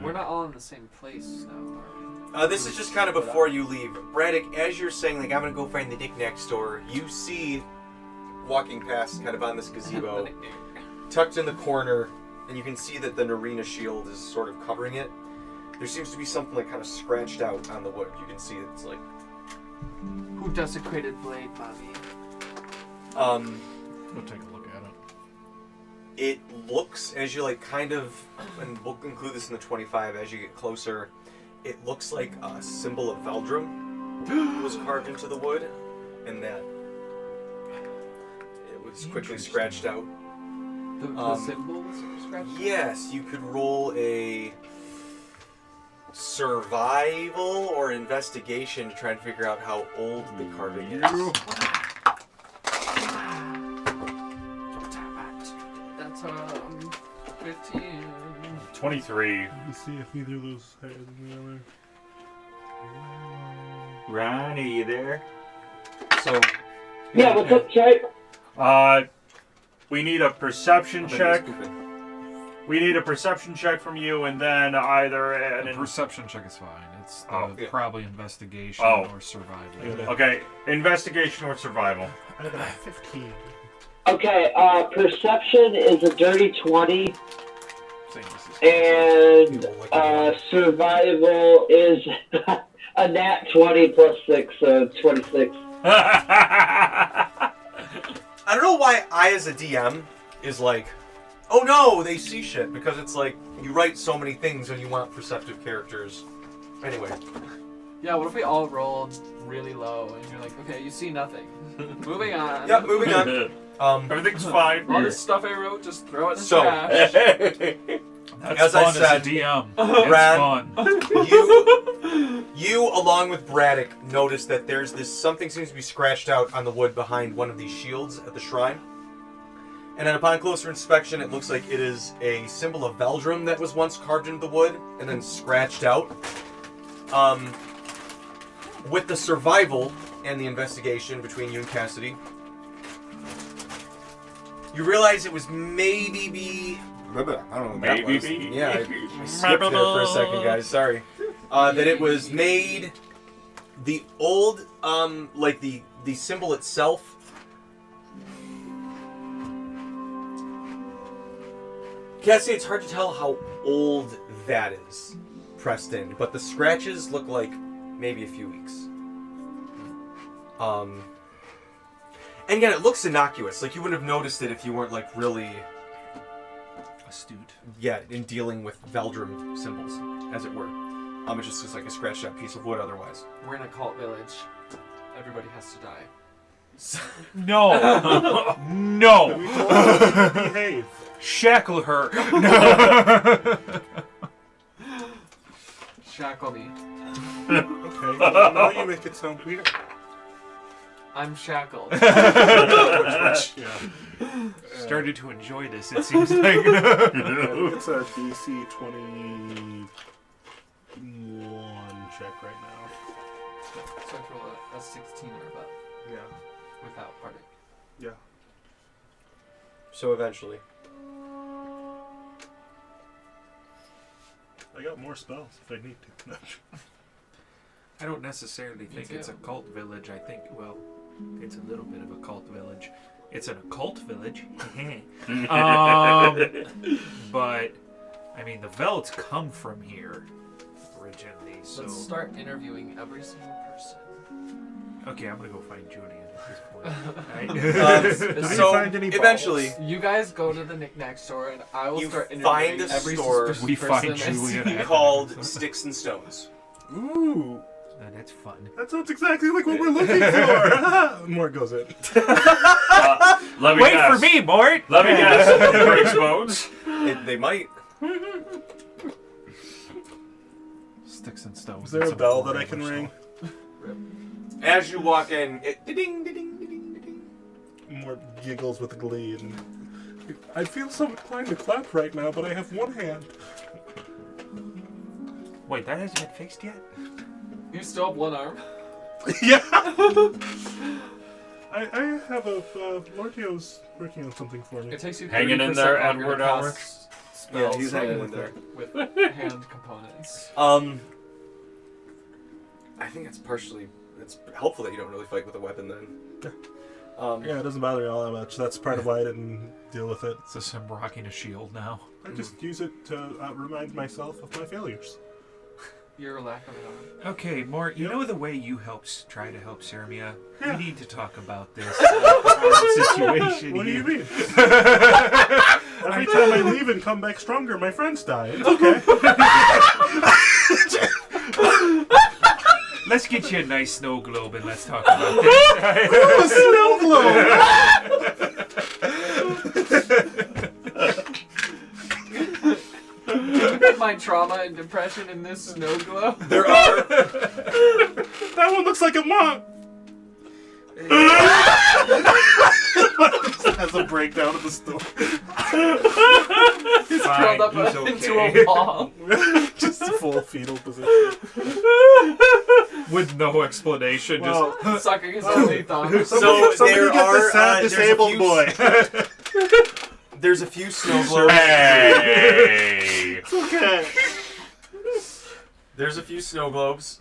We're not all in the same place now, are we? This is just kind of before you leave. Braddock, as you're saying, like, I'm gonna go find the knick-knack store, you see, walking past, kind of on this gazebo, tucked in the corner, and you can see that the Narina shield is sort of covering it. There seems to be something, like, kind of scratched out on the wood. You can see it's, like... Who desecrated Blade, mommy? We'll take a look at it. It looks, as you, like, kind of, and we'll include this in the 25 as you get closer, it looks like a symbol of Veldrum was carved into the wood, and that it was quickly scratched out. The symbol was scratched? Yes, you could roll a survival or investigation to try and figure out how old the carving is. That's 15. 23. Let me see if either of those higher than the other. Ron, are you there? So, Yeah, what's up, Jake? We need a perception check. We need a perception check from you, and then either A perception check is fine. It's yeah. probably investigation Oh. or survival. Yeah. Okay, investigation or survival. I got 15. Okay, perception is a dirty 20. Saying this is And survival is a nat 20 plus 6, so 26. I don't know why I, as a DM, is like, oh no, they see shit, because it's like, you write so many things and you want perceptive characters. Anyway. Yeah, what if we all rolled really low and you're like, okay, you see nothing. Moving on. Yep, moving on. Everything's fine. All this stuff I wrote, just throw it in the So- trash. That's As fun I said, as a DM. That's Brad, fun. you, along with Braddock, notice that there's this, something seems to be scratched out on the wood behind one of these shields at the shrine. And then upon closer inspection, it looks like it is a symbol of Veldrum that was once carved into the wood and then scratched out. With the survival and the investigation between you and Cassidy, you realize it was maybe I don't know what that was. Maybe. Yeah, I skipped there for a second, guys. Sorry. That it was made the old, like the symbol itself. Cassie, it's hard to tell how old that is pressed in, but the scratches look like maybe a few weeks. And again, it looks innocuous. Like you wouldn't have noticed it if you weren't like really Astute. yeah, in dealing with Veldrum symbols, as it were. It just looks like a scratched out piece of wood otherwise. We're in a cult village. Everybody has to die. No. No. We told her to behave. Shackle her. Shackle me. Okay, now you make it sound weird. I'm shackled. Yeah. Started to enjoy this, it seems like. I think it's a DC 21 check right now. So I roll a 16 or above Yeah. without parting. Yeah. So eventually. I got more spells if I need to. I don't necessarily think it's a cult village. I think, well, it's a little bit of a cult village. It's an occult village. But, I mean, the Velds come from here originally, so... Let's start interviewing every single person. Okay, I'm gonna go find Julien at this point. Right? So find any eventually, You guys go to the knick-knack store and I will You start find interviewing a every store- suspicious We find person I Julien see. at- called Sticks and Stones. Ooh, That's fun. that sounds exactly like what we're looking for. More goes in. Let me Wait guess. for me, Mort! Let me guess. It breaks bones. They might. Sticks and stones. Is there a bell that I can ring? As you walk in, it ding, ding, ding, ding, ding. More giggles with glee. And I feel so inclined to clap right now, but I have one hand. Wait, that hasn't been fixed yet? You still have one arm. Yeah. I have a Lortio's working on something for me. It takes you 30% Hanging in there, longer Edward to Elmer. cast Yeah, spells he's hanging in there. with hand components. I think it's partially. It's helpful that you don't really fight with a weapon then. Yeah, it doesn't bother me all that much. That's part of why I didn't deal with it. It's just him rocking a shield now. I just use it to remind myself of my failures. Your lack of an arm. Okay, Mort, you Yep. know the way you try to help Sermia? Yeah. We need to talk about this situation What do you here. mean? Every time I leave and come back stronger, my friends die. It's okay. Let's get you a nice snow globe and let's talk about this. A snow globe! My trauma and depression in this snow globe. There are. That one looks like a monk. Has a breakdown of the storm. He's Fine, curled up he's into okay. a ball. Just a full fetal position. With no explanation, Well, Sucking his only thumb. So somebody there get are the sad there's a disabled few- boy. There's a few snow globes. Hey. Okay. There's a few snow globes.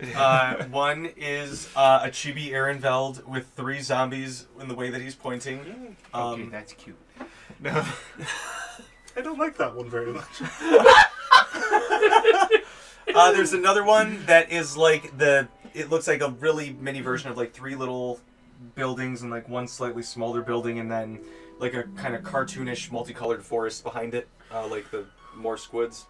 One is a chibi Ehrenfeld with 3 zombies in the way that he's pointing. okay, that's cute. I don't like that one very much. There's another one that is like it looks like a really mini version of like 3 little buildings and like one slightly smaller building and then like a kind of cartoonish multicolored forest behind it, like the Morsq woods.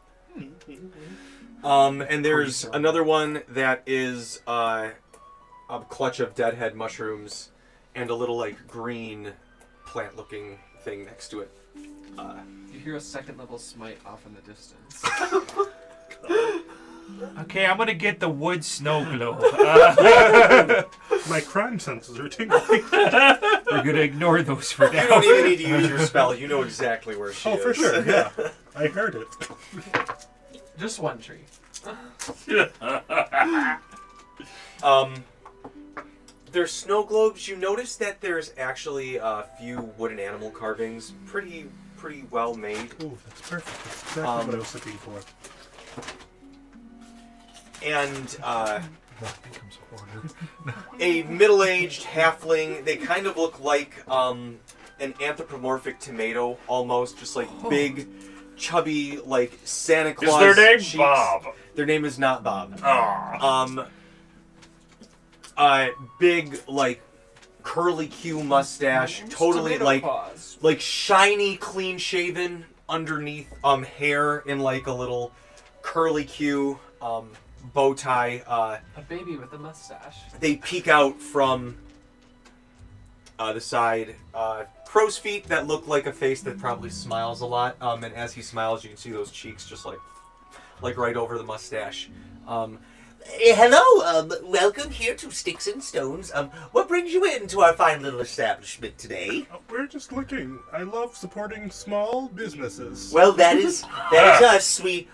And there's another one that is a clutch of deadhead mushrooms and a little like green plant looking thing next to it. You hear a 2nd level smite off in the distance. Okay, I'm gonna get the wood snow globe. My crime senses are tingling. We're gonna ignore those for now. You don't even need to use your spell. You know exactly where she is. For sure, yeah. I heard it. Just one tree. There's snow globes. You notice that there's actually a few wooden animal carvings. Pretty well made. Ooh, that's perfect. That's exactly what I was looking for. And becomes a hoarder. a middle-aged halfling. They kind of look like an anthropomorphic tomato, almost, just like big, chubby, like Santa Claus. Is their name cheeks. Bob? Their name is not Bob. Oh. Big, like curly Q mustache, totally Tomato like paws. like shiny, clean-shaven underneath hair in like a little curly Q bow tie. A baby with a mustache. They peek out from the side. Crow's feet that look like a face that probably smiles a lot. And as he smiles, you can see those cheeks just like right over the mustache. Hello, welcome here to Sticks and Stones. What brings you into our fine little establishment today? We're just looking. I love supporting small businesses. Well, that is us. We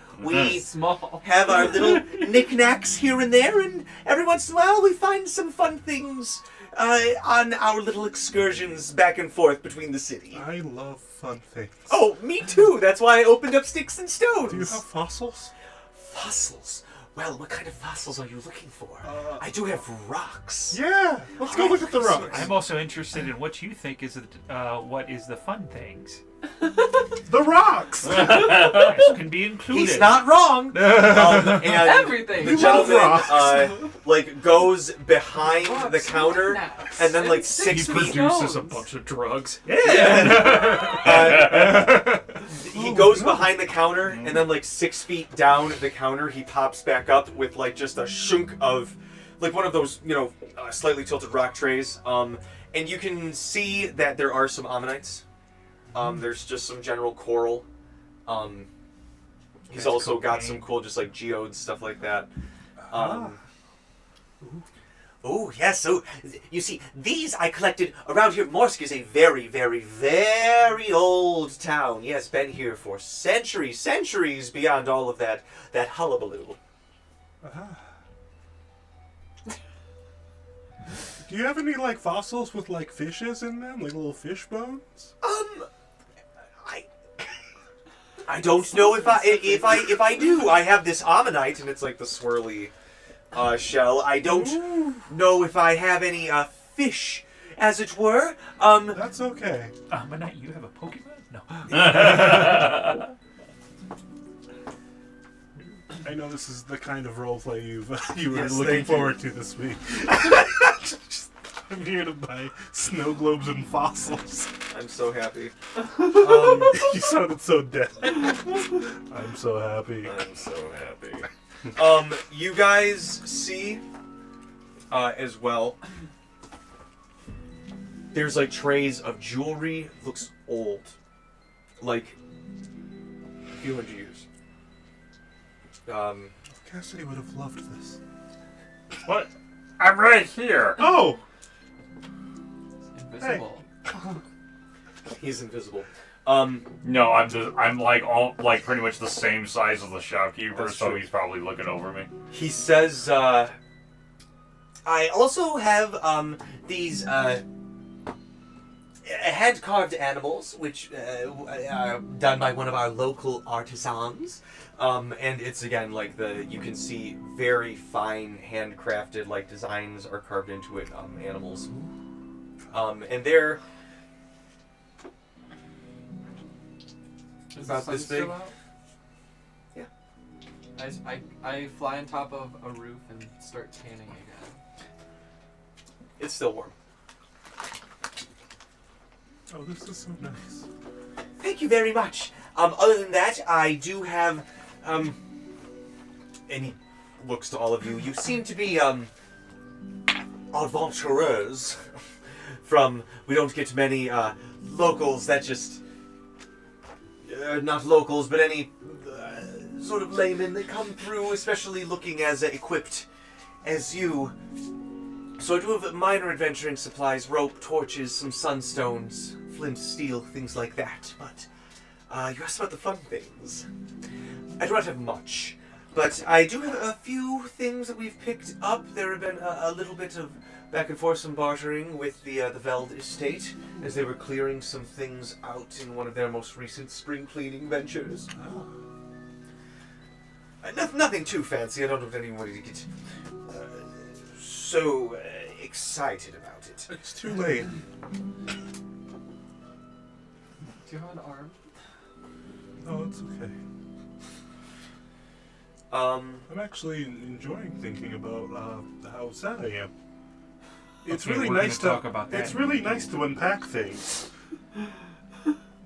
Small. have our little knickknacks here and there, and every once in a while we find some fun things on our little excursions back and forth between the city. I love fun things. Oh, me too. That's why I opened up Sticks and Stones. Do you have fossils? Fossils? Well, what kind of fossils are you looking for? I do have rocks. Yeah, let's go look at the rocks. I'm also interested in what you think is what is the fun things. The rocks! This can be included. He's not wrong. And Everything. the You love gentleman rocks. like goes behind Rocks, the counter knickknacks, and then like and 6 six feet. feet. Produces a bunch of drugs. He goes behind the counter, and then like 6 feet down the counter, he pops back up with like just a shunk of, like one of those, slightly tilted rock trays. And you can see that there are some ammonites. There's just some general coral. He's also got some cool, just like geodes, stuff like that. Oh, yes. So, you see, these I collected around here. Morsq is a very, very, very old town. Yes, been here for centuries beyond all of that hullabaloo. Do you have any like fossils with like fishes in them, like little fish bones? I don't know if I do. I have this ammonite, and it's like the swirly shell. I don't know if I have any fish, as it were. That's okay. Ammonite, you have a Pokemon? No. I know this is the kind of roleplay you were Yes, looking thank you. forward to this week. I'm here to buy snow globes and fossils. I'm so happy. You sounded so dead. I'm so happy. I'm so happy. You guys see as well. There's like trays of jewelry. Looks old, like a few hundred years. Cassidy would have loved this. What? I'm right here. Oh, Invisible. He's invisible. No, I'm like pretty much the same size as the shopkeeper, That's so true. he's probably looking over me. He says, I also have these hand-carved animals, which are done by one of our local artisans. And it's again like you can see very fine handcrafted like designs are carved into it, animals. And Is About the sun this still big? out? Yeah. I fly on top of a roof and start tanning again. It's still warm. Oh, this is so nice. Thank you very much. Other than that, I do have, and he looks to all of you. You seem to be, adventurers from, we don't get many, locals that just, not locals, but any, sort of laymen that come through, especially looking as equipped as you. So I do have minor adventuring supplies, rope, torches, some sunstones, flint, steel, things like that. But you asked about the fun things. I do not have much, but I do have a few things that we've picked up. There have been a little bit of back and forth, some bartering with the Veld estate as they were clearing some things out in one of their most recent spring cleaning ventures. Nothing too fancy. I don't want anybody to get so excited about it. It's too late. Do you have an arm? No, it's okay. I'm actually enjoying thinking about how sad I am. It's Okay, really we're nice to gonna talk about that. It's really nice to unpack things.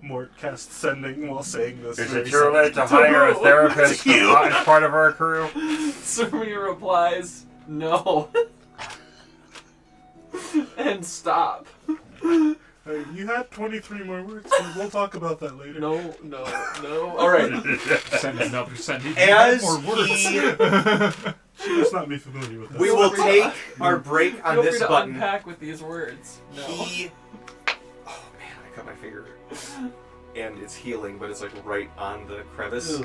Mort cast sending while saying this. Is very it too late to hire a therapist as part of our crew? Surmi replies, no. And stop. You had 23 more words. We'll talk about that later. No. All right. Send another sending. As More words. She must not be familiar with that. we will take our break on Feel free this to button. unpack with these words. No. Oh man, I cut my finger. And it's healing, but it's like right on the crevice.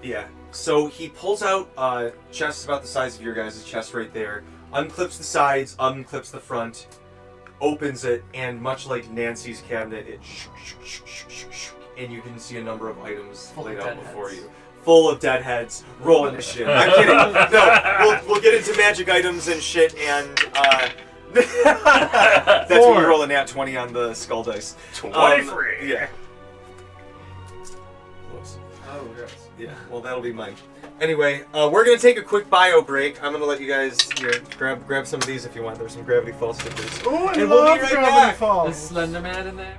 Yeah. So he pulls out a chest about the size of your guys' chest right there, unclips the sides, unclips the front, opens it, and much like Nancy's cabinet, it and you can see a number of items Full laid of out dead before heads. you. Full of dead heads. Roll initiative. I'm kidding. No, we'll get into magic items and shit, and that's when you roll a nat 20 on the skull dice. 23. Yeah. Whoops. Oh, gross. Yeah, well, that'll be mine. Anyway, we're gonna take a quick bio break. I'm gonna let you guys here grab some of these if you want. There's some Gravity Falls stickers. Oh, I And we'll love be right Gravity back. Is Falls. Slender Man in there?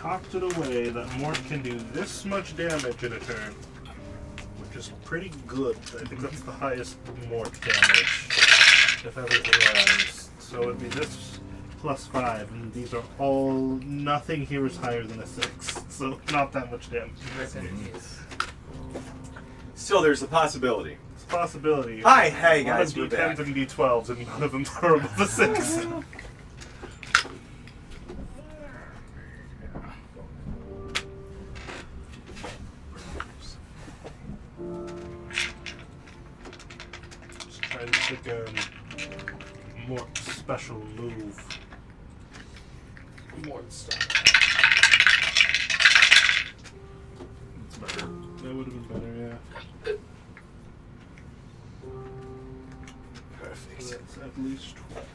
talked it away that Morsq can do this much damage in a turn, which is pretty good. I think that's the highest Morsq damage, if everything lands. So it'd be this plus 5, and these are all, nothing here is higher than a 6, so not that much damage. Still, there's a possibility. It's a possibility. Hi, hey A lot of guys, we're back. D10s and D12s, and none of them are above a 6. Just try to take a more special move. More stuff. That's better. That would have been better, yeah. Perfect. So that's at least 12.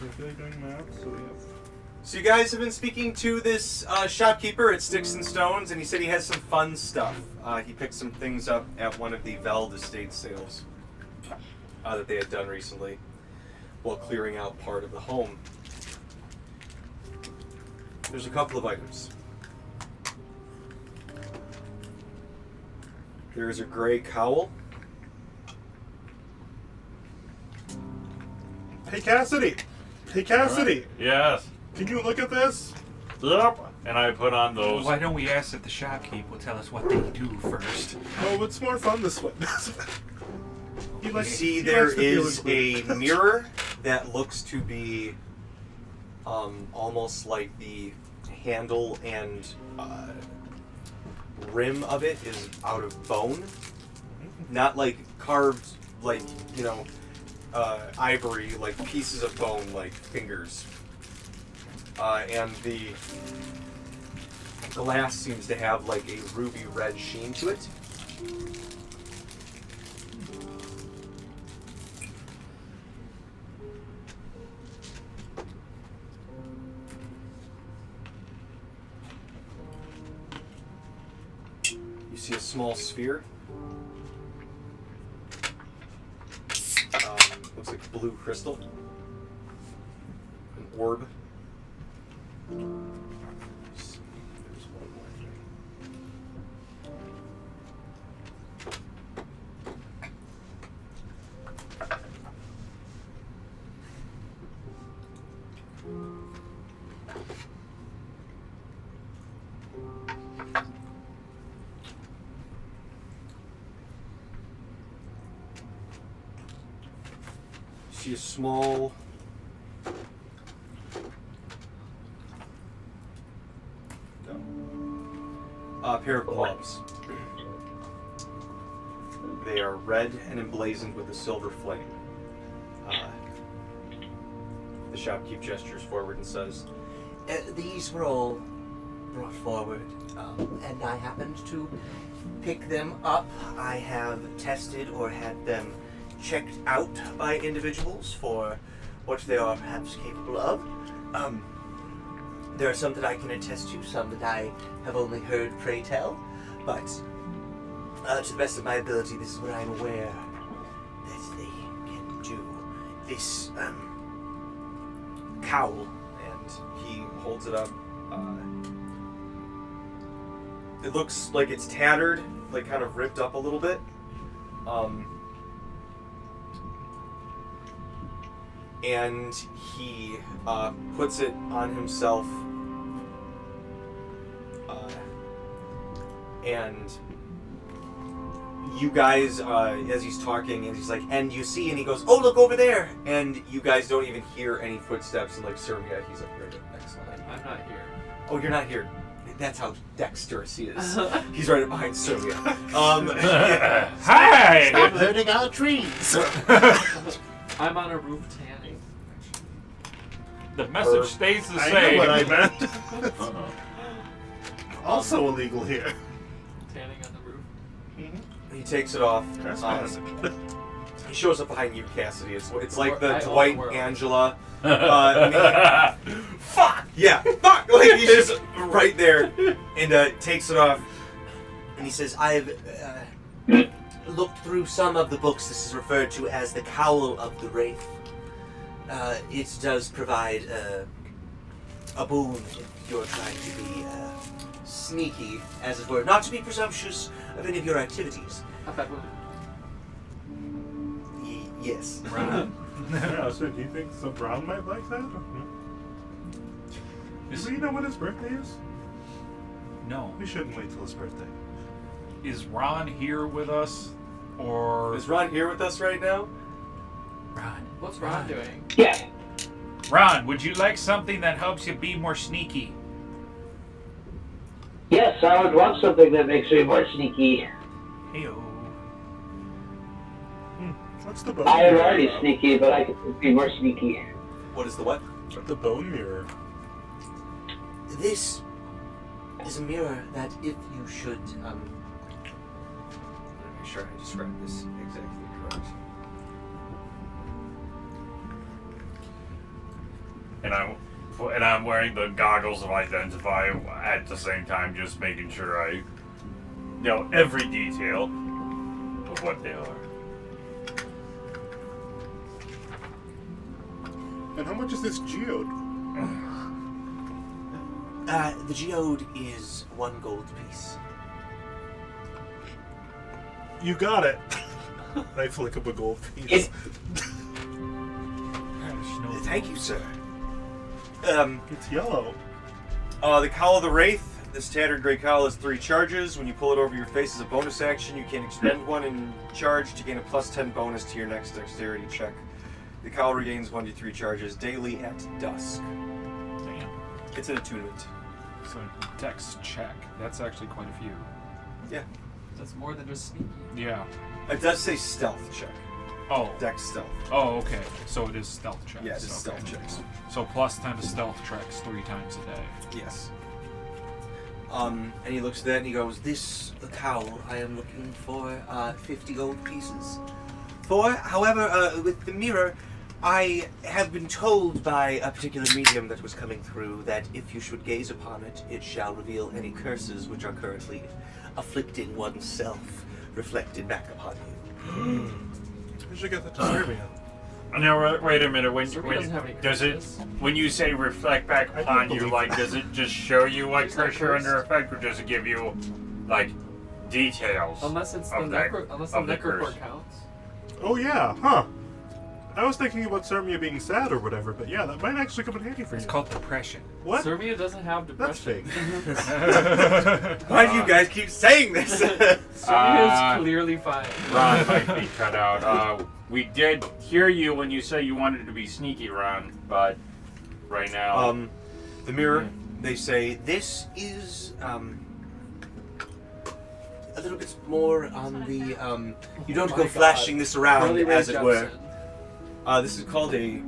We're really doing math, so we have. So you guys have been speaking to this shopkeeper at Sticks and Stones, and he said he has some fun stuff. He picked some things up at one of the Veld estate sales that they had done recently while clearing out part of the home. There's a couple of items. There is a gray cowl. Hey Cassidy! Hey Cassidy! Yes. Can you look at this? Yep. And I put on those. Why don't we ask that the shopkeep will tell us what they do first? Oh, it's more fun this way. You see there is a mirror that looks to be almost like the handle and rim of it is out of bone. Not like carved, like, you know, ivory, like pieces of bone, like fingers. And the glass seems to have like a ruby red sheen to it. You see a small sphere. Looks like blue crystal. An orb. There's one more here. See a small pair of gloves. They are red and emblazoned with a silver flame. The shopkeep gestures forward and says, These were all brought forward, and I happened to pick them up. I have tested or had them checked out by individuals for what they are perhaps capable of. There are some that I can attest to, some that I have only heard pray tell, but to the best of my ability, this is what I'm aware that they can do. This cowl, and he holds it up. It looks like it's tattered, like kind of ripped up a little bit. And he puts it on himself, and you guys, as he's talking, and he's like, and you see, and he goes, oh, look over there, and you guys don't even hear any footsteps, and like, sir, yeah, he's up right next line. I'm not here. Oh, you're not here. That's how dexterous he is. He's right behind Sylvia. Hi! Stop hurting our trees! I'm on a roof tanning. The message stays the I same. know what I meant. Also illegal here. Tanning on the roof. He takes it off. Trespassing. He shows up behind you, Cassidy. It's like the I own the Dwight world. Angela. Fuck! Yeah, fuck! Like, he's just right there. And takes it off. And he says, I've looked through some of the books. This is referred to as the Cowl of the Wraith. It does provide a boon if you're trying to be sneaky, as it were. Not to be presumptuous of any of your activities. A baboon. Yes. Yeah, so do you think Brown might like that? Do we know when his birthday is? No. We shouldn't wait till his birthday. Is Ron here with us? Or Is Ron here with us right now? Ron? What's Ron doing? Yeah. Ron, would you like something that helps you be more sneaky? Yes, I would want something that makes me more sneaky. Heyo. What's the bone I am mirror? already sneaky, but I can be more sneaky. What is the what? The bone mirror. This is a mirror that if you should, let me make sure I describe this exactly correct. And I'm wearing the goggles of identify at the same time, just making sure I know every detail of what they are. And how much is this geode? The geode is 1 gold piece. You got it. I flick up a gold piece. Thank you, sir. It's yellow. The Cowl of the Wraith. This tattered gray cowl has 3 charges. When you pull it over your face as a bonus action, you can expend 1 in charge to gain a +10 bonus to your next dexterity check. The cowl regains 1 to 3 charges daily at dusk. Damn. It's an attunement. So dex check. That's actually quite a few. Yeah. That's more than just sneaky. Yeah. It does say stealth check. Oh. Dex stealth. Oh, okay. So it is stealth checks. Yeah, it's okay. stealth checks. So +10 to stealth checks 3 times a day. Yes. And he looks at that and he goes, "This cowl I am looking for 50 gold pieces for. However, with the mirror, I have been told by a particular medium that was coming through that if you should gaze upon it, it shall reveal any curses which are currently afflicting oneself, reflected back upon you." We should get that to Serbia. Now, wait a minute. Serbia doesn't have any does it? curses. When you say reflect back I don't upon you, believe like, that. does it just show you what It's not curse you're under cursed. effect, or does it give you, like, details? Unless it's the Of that- unless the of the necroport curse. counts. Oh yeah, huh? I was thinking about Serbia being sad or whatever, but yeah, that might actually come in handy for It's you. called depression. What? Serbia doesn't have That's depression. fake. Why do you guys keep saying this? Serbia is clearly fine. Ron might be cut out. We did hear you when you say you wanted to be sneaky, Ron, but right now... The mirror, they say, this is, a little bit more on the, you don't Oh go my flashing God. this around, Carly Rae as it were. Jepsen. This is called a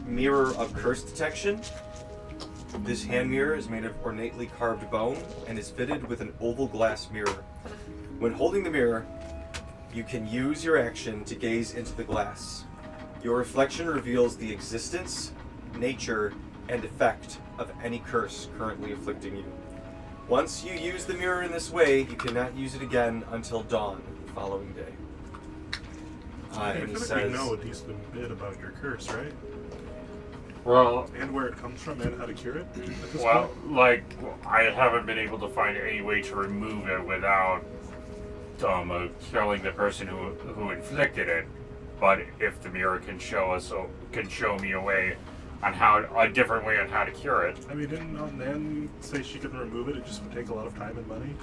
mirror of curse detection. This hand mirror is made of ornately carved bone and is fitted with an oval glass mirror. When holding the mirror, you can use your action to gaze into the glass. Your reflection reveals the existence, nature, and effect of any curse currently afflicting you. Once you use the mirror in this way, you cannot use it again until dawn the following day. I And he feel like says, we know a decent bit about your curse, right? Well, And where it comes from and how to cure it at this well, point? like, I haven't been able to find any way to remove it without killing the person who inflicted it. But if the mirror can show me a way on a different way on how to cure it. I mean, didn't Nan say she could remove it? It just would take a lot of time and money.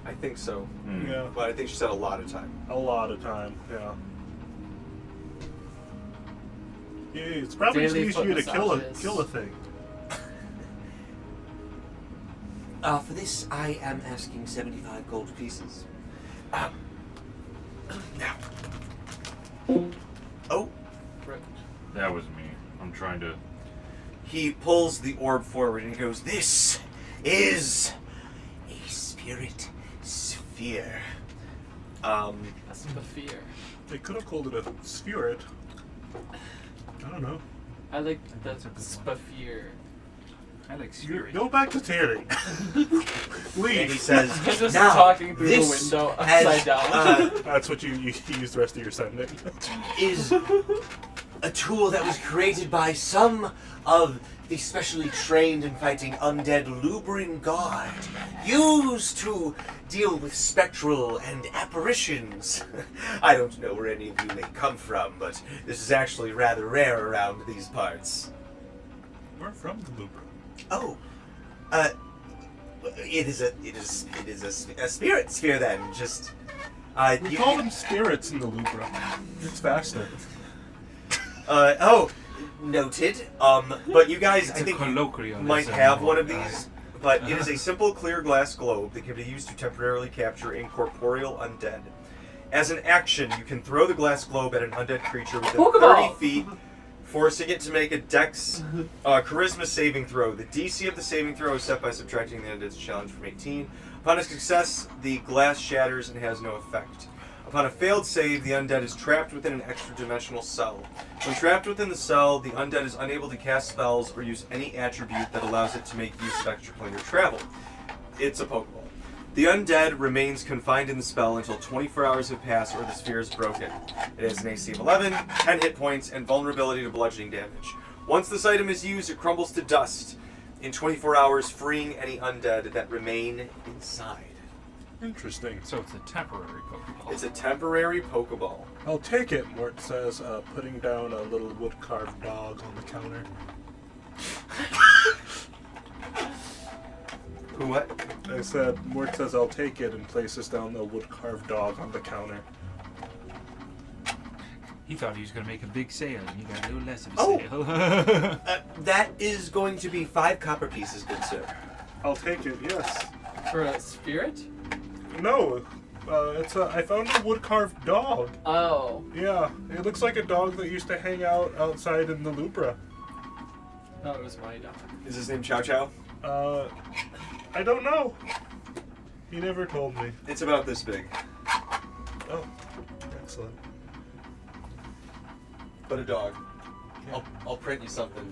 I think so. Yeah, But I think she said a lot of time. a lot of time. Yeah. Yeah, it's probably just Daily easier foot to massages. kill a thing. For this, I am asking 75 gold pieces. Now. Oh, That was me. I'm trying to... He pulls the orb forward and he goes, "This is a spirit sphere." That's the fear. They could have called it a sphere. I don't know. I like the That's a good one. sphere. I like spirit. Go back to Terry. And he Leave. says, I'm just Now, talking through the this window has, upside down. That's what you use the rest of your sending. is a tool that was created by some of the specially trained in fighting undead Lubrin Guard, used to deal with spectral and apparitions. I don't know where any of you may come from, but this is actually rather rare around these parts. We're from the Lubra. Oh, it is a spirit sphere then. Just We call them spirits in the Lubra. It's faster. Noted. But you guys, It's I a think, colloquialism might have one of or, these. But it is a simple clear glass globe that can be used to temporarily capture incorporeal undead. As an action, you can throw the glass globe at an undead creature within Pokeball! 30 feet, forcing it to make a Dex Charisma saving throw. The DC of the saving throw is set by subtracting the undead's challenge from 18. Upon a success, the glass shatters and has no effect. Upon a failed save, the undead is trapped within an extra-dimensional cell. When trapped within the cell, the undead is unable to cast spells or use any attribute that allows it to make use of extraplanar travel. It's a Pokeball. The undead remains confined in the spell until 24 hours have passed or the sphere is broken. It has an AC of 11, 10 hit points, and vulnerability to bludgeoning damage. Once this item is used, it crumbles to dust in 24 hours, freeing any undead that remain inside. Interesting. So it's a temporary Pokeball. It's a temporary Pokeball. I'll take it, Mort says, putting down a little wood-carved dog on the counter. Who what? I said, Mort says I'll take it and places down the wood-carved dog on the counter. He thought he was going to make a big sale, and you got a little less of a Oh. sale. That is going to be 5 copper pieces, good sir. I'll take it, yes. For a spirit? No, I found a wood-carved dog. Oh. Yeah, it looks like a dog that used to hang out outside in the Lubra. No, it was my dog. Is his name Chow Chow? I don't know. He never told me. It's about this big. Oh, excellent. But a dog. Yeah. I'll print you something.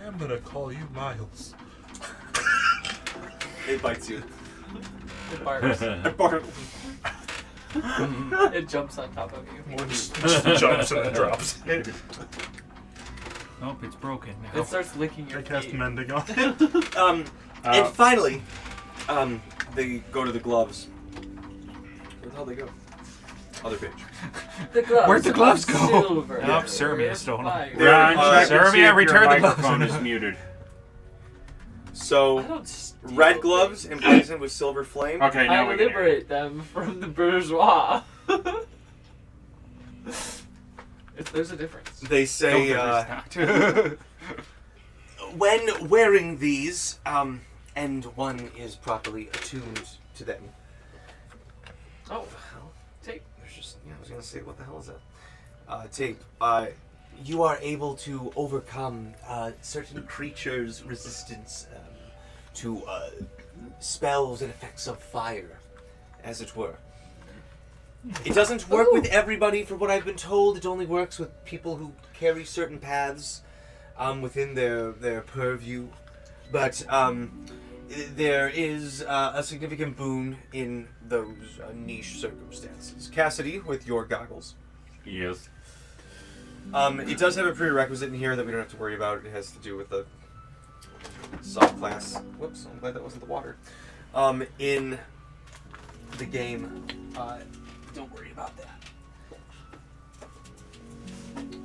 I'm gonna call you Miles. It bites you. It barks. It barks. It jumps on top of you. One just jumps and then drops. Nope, it's broken now. It starts licking your I cast feet. mending on it. And finally, they go to the gloves. Where the hell they go? Other page. The gloves. Where'd the gloves of go? silver. Nope, Sermia stole them. Fire. They're- Ron, check Sir, and see may I if return your the gloves? microphone is muted. I So, don't steal red gloves things. emblazoned with silver flame. Okay, now I we can hear. liberate them from the bourgeois. There's a difference. They say, when wearing these, and one is properly attuned to them. Oh, tape. There's just, yeah, I was gonna say, what the hell is that? Tape. You are able to overcome certain creatures' resistance to spells and effects of fire, as it were. It doesn't work with everybody, from what I've been told. It only works with people who carry certain paths within their purview. But there is a significant boon in those niche circumstances. Cassidy, with your goggles. Yes. It does have a prerequisite in here that we don't have to worry about. It has to do with the subclass. Whoops, I'm glad that wasn't the water. In the game, don't worry about that.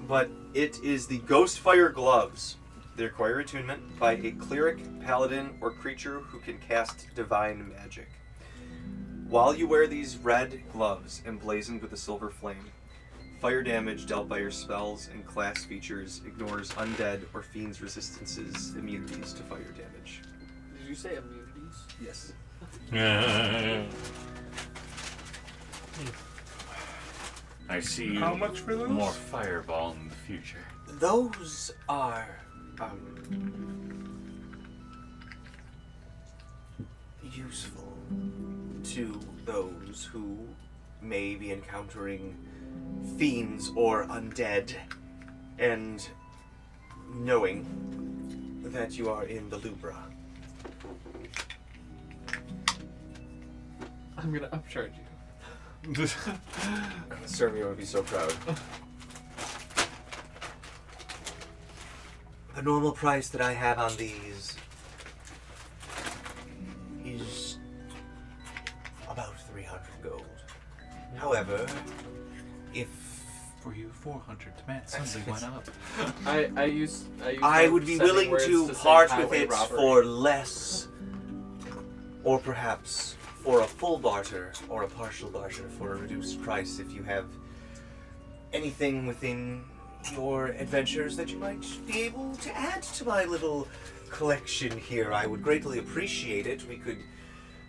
But it is the Ghostfire Gloves. They require attunement by a cleric, paladin, or creature who can cast divine magic. While you wear these red gloves emblazoned with a silver flame, fire damage dealt by your spells and class features ignores undead or fiends' resistances, immunities to fire damage. Did you say immunities? Yes. I see How much for those? more fireball in the future. Those are useful to those who may be encountering fiends or undead and knowing that you are in the Lubra. I'm gonna upcharge you. Servio would be so proud. The normal price that I have on these is about 300 gold. However, if For you, 400. Man, suddenly went up. I would be willing to part with it for less, or perhaps for a full barter or a partial barter for a reduced price, if you have anything within your adventures that you might be able to add to my little collection here, I would greatly appreciate it. We could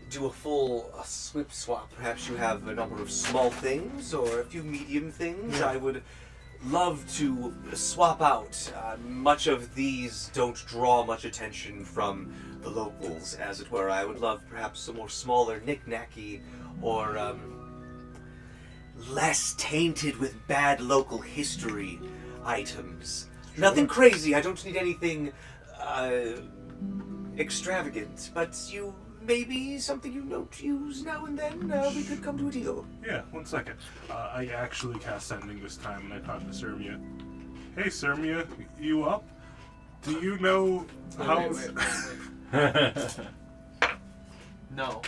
do a full swip swap. Perhaps you have a number of small things or a few medium things. I would love to swap out. Much of these don't draw much attention from the locals, as it were. I would love perhaps some more smaller knick-knacky or less tainted with bad local history items. Sure. Nothing crazy. I don't need anything extravagant, but you maybe something you don't use now and then. We could come to a deal. Yeah, 1 second. I actually cast Sending this time and I talked to Sermia. Hey Sermia, you up? Do you know how... Wait. No.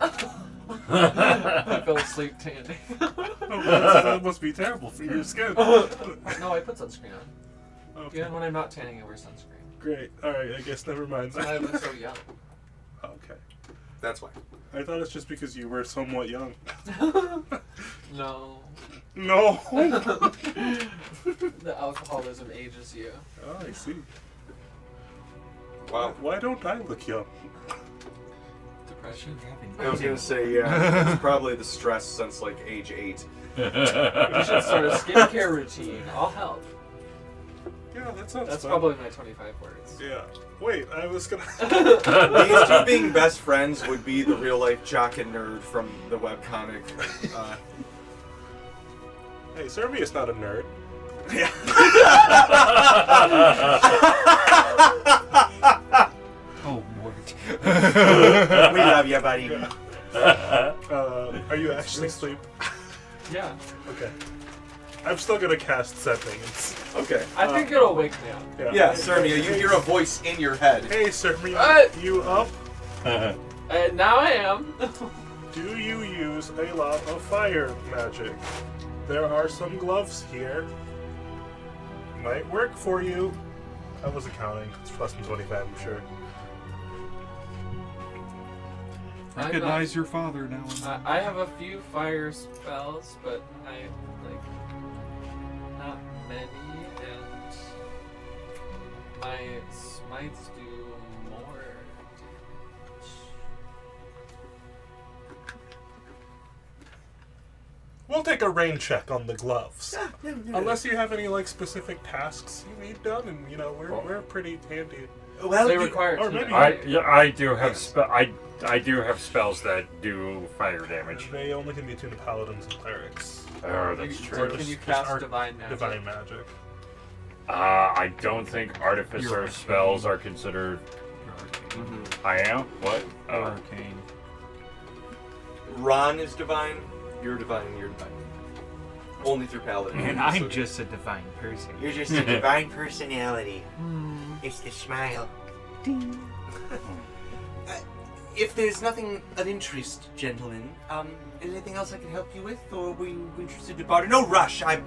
I fell asleep tanning. That must be terrible for your skin. No, I put sunscreen on. Okay. Even when I'm not tanning, I wear sunscreen. Great. Alright, I guess never mind. That's why I look so young. Okay. That's why. I thought it's just because you were somewhat young. No. No! The alcoholism ages you. Oh, I see. Wow. Why don't I look young? Depression. I was gonna say, yeah, it's probably the stress since like age 8. You should start a skincare routine. I'll help. Yeah, that sounds That's fun. probably my 25 words. Yeah. Wait, I was gonna... These two being best friends would be the real life jock and nerd from the webcomic. Hey, Sermia's not a nerd. Yeah. Oh, Mort. We love you, buddy. Are you actually asleep? Yeah. Okay. I'm still gonna cast Sending. Okay. I think it'll wake me up. Yeah, Sermia, you hear a voice in your head. Hey, Sermia, What? you up? And now I am. Do you use a lot of fire magic? There are some gloves here. Might work for you. I wasn't counting. It's less than 25, I'm sure. Recognize your father now. I have a few fire spells, but I like not many, and my smites do more. We'll take a rain check on the gloves. Unless you have any like specific tasks you need done, and you know we're pretty handy. Well, They require or team maybe- effort. I do have I do have spells that do fire damage. They only can be tuned to paladins and clerics. Oh, that's Or true. can you Just cast divine magic? Divine magic. I don't think artificer You're spells are considered. I am? What? Oh. Arcane. Ron is divine. You're divine. You're divine. Only through paladin. And I'm just a divine person. You're just a divine personality. It's the smile. If there's nothing of interest, gentlemen, anything else I can help you with, or were you interested to barter? No rush. I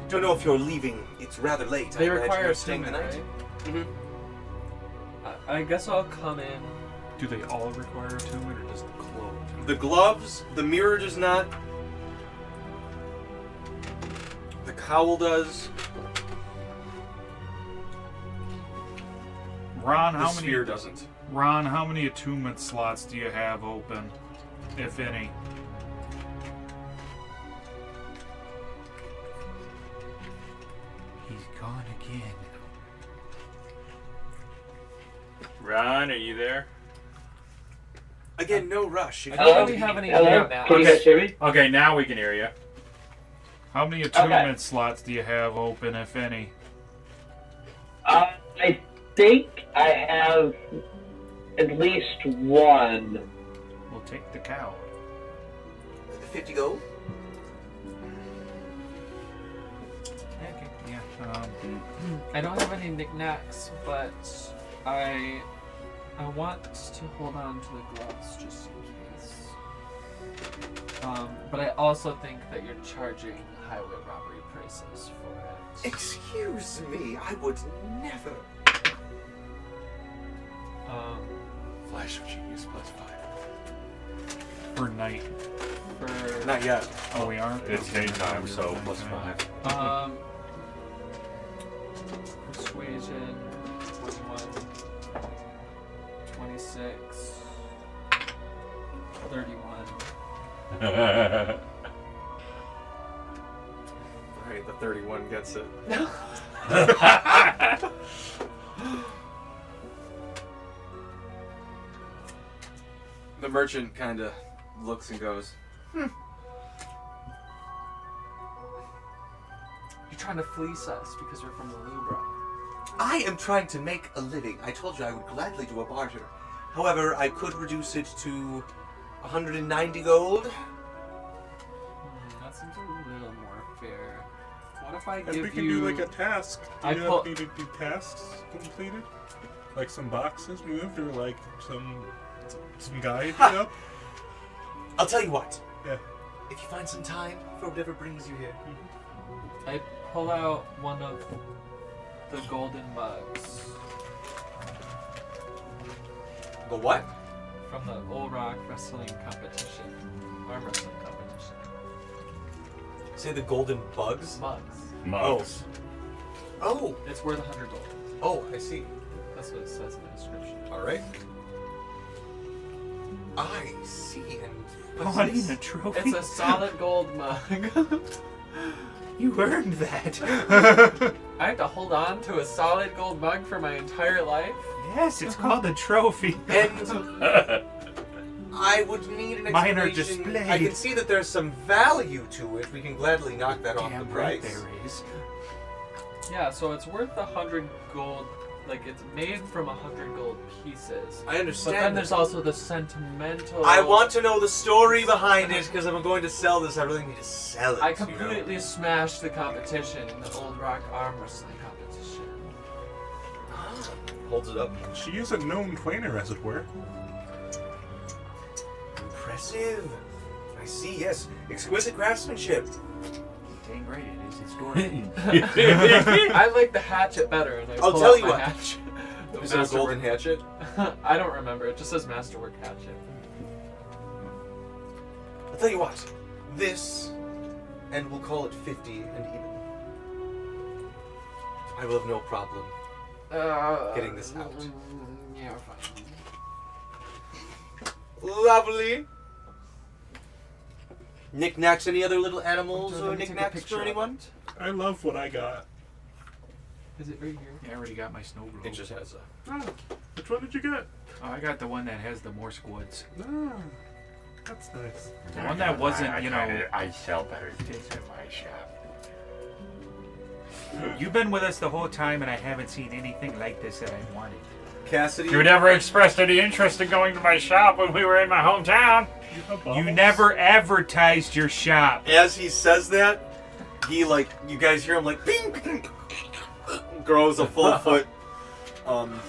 don't know if you're leaving. It's rather late. They I imagine require you're a staying the night. right? I guess I'll come in. Do they all require attunement, or does the cloak? The gloves, the mirror does not. The cowl does. Ron, The how many? sphere doesn't. Ron, how many attunement slots do you have open, if any? He's gone again. Ron, are you there? Again, no rush. I don't really have any Hello? idea Can you now. guys hear me? Okay, now we can hear you. How many attunement slots do you have open, if any? I think I have at least one. We'll take the cow. 50 gold? Okay, yeah. I don't have any knickknacks, but I want to hold on to the gloves just in case. But I also think that you're charging highway robbery prices for it. Excuse me, I would never. Flash of genius +5. For night. For Not yet. Oh, we aren't? It's daytime, so +5. Persuasion, 21, 26, 31. Alright, the 31 gets it. The merchant kind of looks and goes, You're trying to fleece us because we're from the Lubra. I am trying to make a living. I told you I would gladly do a barter. However, I could reduce it to 190 gold. That seems a little more fair. What if I And give we can you... do like a task. Do I you pull- need to do tasks completed? Like some boxes moved, or like some guide, you know? I'll tell you what. Yeah. If you find some time for whatever brings you here. I pull out one of the golden mugs the what? from the Old Rock wrestling competition. Arm wrestling competition. Say the golden bugs? Mugs. Mugs. Oh, It's worth 100 gold. Oh, I see. That's what it says in the description. Alright. I see. And Oh, what's I need this? a trophy. It's a solid gold mug. You earned that. I have to hold on to a solid gold mug for my entire life? Yes, it's called a trophy. And I would need an Mine are explanation. displayed. I can see that there's some value to it. We can gladly knock that off the Damn right price. there is. Yeah, so it's worth 100 gold. Like, it's made from 100 gold pieces. I But understand. then there's also the sentimental... I want to know the story behind it because if I'm going to sell this, I really need to sell it. I you know? completely smashed the competition, the Old Rock arm wrestling competition. Holds it up. She is a known trainer, as it were. Impressive. I see, yes. Exquisite craftsmanship. Dang right it is. It's Dorian. I like the hatchet better, and I I'll pull tell out you my what. hatchet. The Is there a golden masterwork- hatchet? I don't remember. It just says Masterwork hatchet. I'll tell you what. This, and we'll call it 50 and even. I will have no problem. Getting this out. Yeah, fine. Lovely. Knickknacks, any other little animals Let or me take a knickknacks picture for of anyone? it. I love what I got. Is it right here? Yeah, I already got my snow globe. It just has a. Oh, which one did you get? Oh, I got the one that has the Morsq woods. Ah, that's nice. The one that wasn't, you know. I sell better things in my shop. You've been with us the whole time, and I haven't seen anything like this that I wanted. Cassidy? You never expressed any interest in going to my shop when we were in my hometown. You have You bubbles? never advertised your shop. As he says that, he like, you guys hear him like, ping, ping, grows a full foot.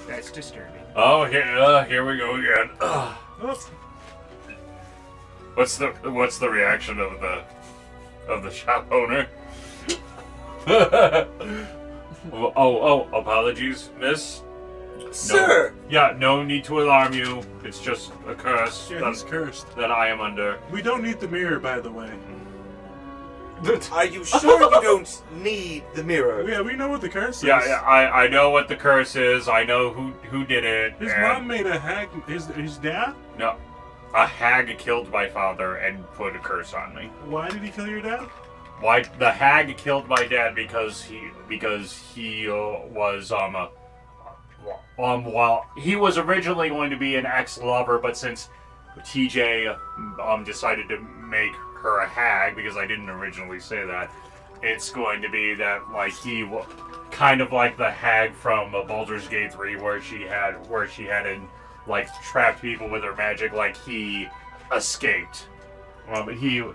That's disturbing. Oh, here we go again. Oh, What's the reaction of the shop owner? oh, apologies, miss. Sir! Yeah, no need to alarm you. It's just a curse yeah, he's cursed. that I am under. We don't need the mirror, by the way. Are you sure you don't need the mirror? Yeah, we know what the curse is. Yeah, I know what the curse is. I know who did it. His and- mom made a hag. His dad? No, a hag killed my father and put a curse on me. Why did he kill your dad? Why the hag killed my dad because he was well, he was originally going to be an ex-lover, but since TJ decided to make her a hag, because I didn't originally say that, it's going to be that like kind of like the hag from Baldur's Gate 3 where she had like trapped people with her magic, like he escaped.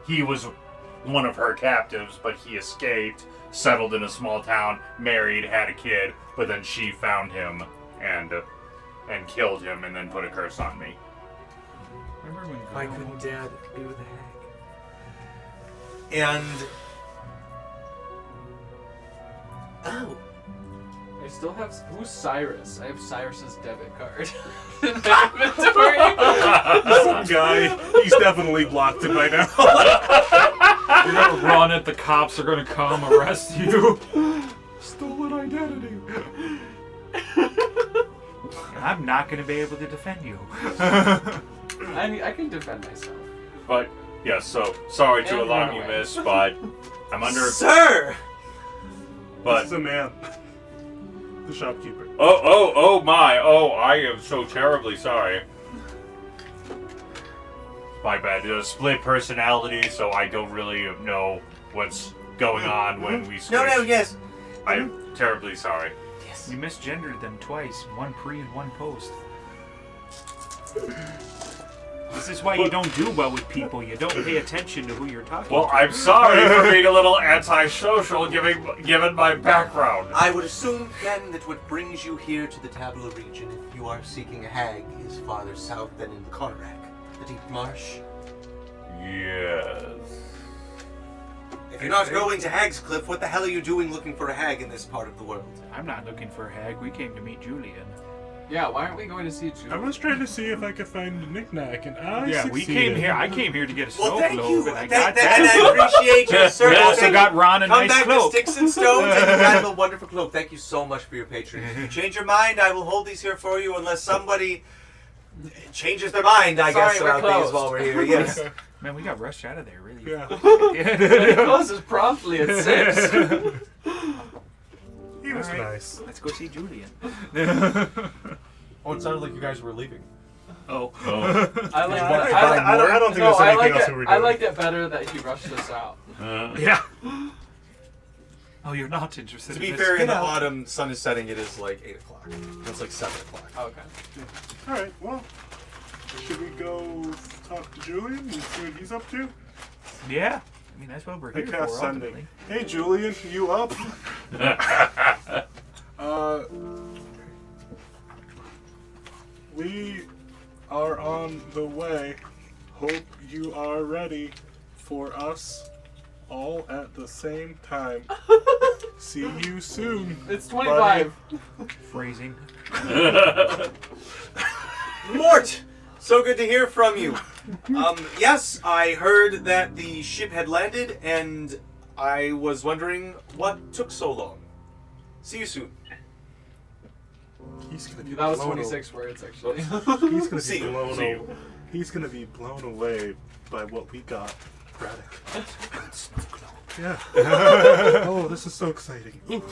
He was one of her captives, but he escaped, settled in a small town, married, had a kid, but then she found him and killed him and then put a curse on me. Remember when Why couldn't Dad be with the hag? And oh, I still have. Who's Cyrus? I have Cyrus's debit card in my inventory. Some guy, he's definitely blocked it by now. you're gonna run it, the cops are gonna come arrest you. Stolen identity. I'm not going to be able to defend you. I can defend myself. But yes, so sorry to And alarm run you, away. miss, but I'm under. sir! This But is a man. The shopkeeper. oh my! Oh, I am so terribly sorry. My bad. Split personality, so I don't really know what's going on when we switch. No, yes. I'm terribly sorry. Yes. You misgendered them twice, one pre and one post. This is why you don't do well with people. You don't pay attention to who you're talking Well, to. I'm sorry for being a little antisocial, given my background. I would assume then that what brings you here to the Tabala region, if you are seeking a hag, is farther south than in Conrack, the deep marsh. Yes. If you're not going to Hag's Cliff, what the hell are you doing looking for a hag in this part of the world? I'm not looking for a hag. We came to meet Julien. Yeah, why aren't we going to see I Julien? was trying to see if I could find a knick-knack, and I Yeah, succeeded. we came here. I came here to get a snow Well, thank globe, you. and I And got that. I appreciate you, sir. We Well, also thank got you. Ron a Come nice back cloak. to Sticks and Stones, and you got a wonderful cloak. Thank you so much for your patronage. If you change your mind, I will hold these here for you, unless somebody changes their mind, I Sorry, guess, we're about these closed. while we're here. Yes. Man, we got rushed out of there, really. Yeah. It closes promptly at 6. He was All right. nice. Let's go see Julien. Oh, it sounded like you guys were leaving. Oh. I like I, that. I don't think No, there's I anything like else it. we were I doing. liked it better that he rushed us out. Yeah. Oh, you're not interested To in be this? fair, in Get the out. autumn, sun is setting. It is like 8 o'clock. It's like 7 o'clock. Okay. All right. Well, should we go talk to Julien and see what he's up to? Yeah. I mean, that's what we're I here for, cast ultimately. sending. Hey, Julien, you up? We are on the way. Hope you are ready for us all at the same time. See you soon. It's 25. Phrasing. Mort! So good to hear from you. Yes, I heard that the ship had landed, and I was wondering what took so long. See you soon. He's gonna be That was blown 26 words, actually. He's gonna See be you. blown See away. He's gonna be blown away by what we got, Braddock. Yeah. Oh, this is so exciting. Ooh.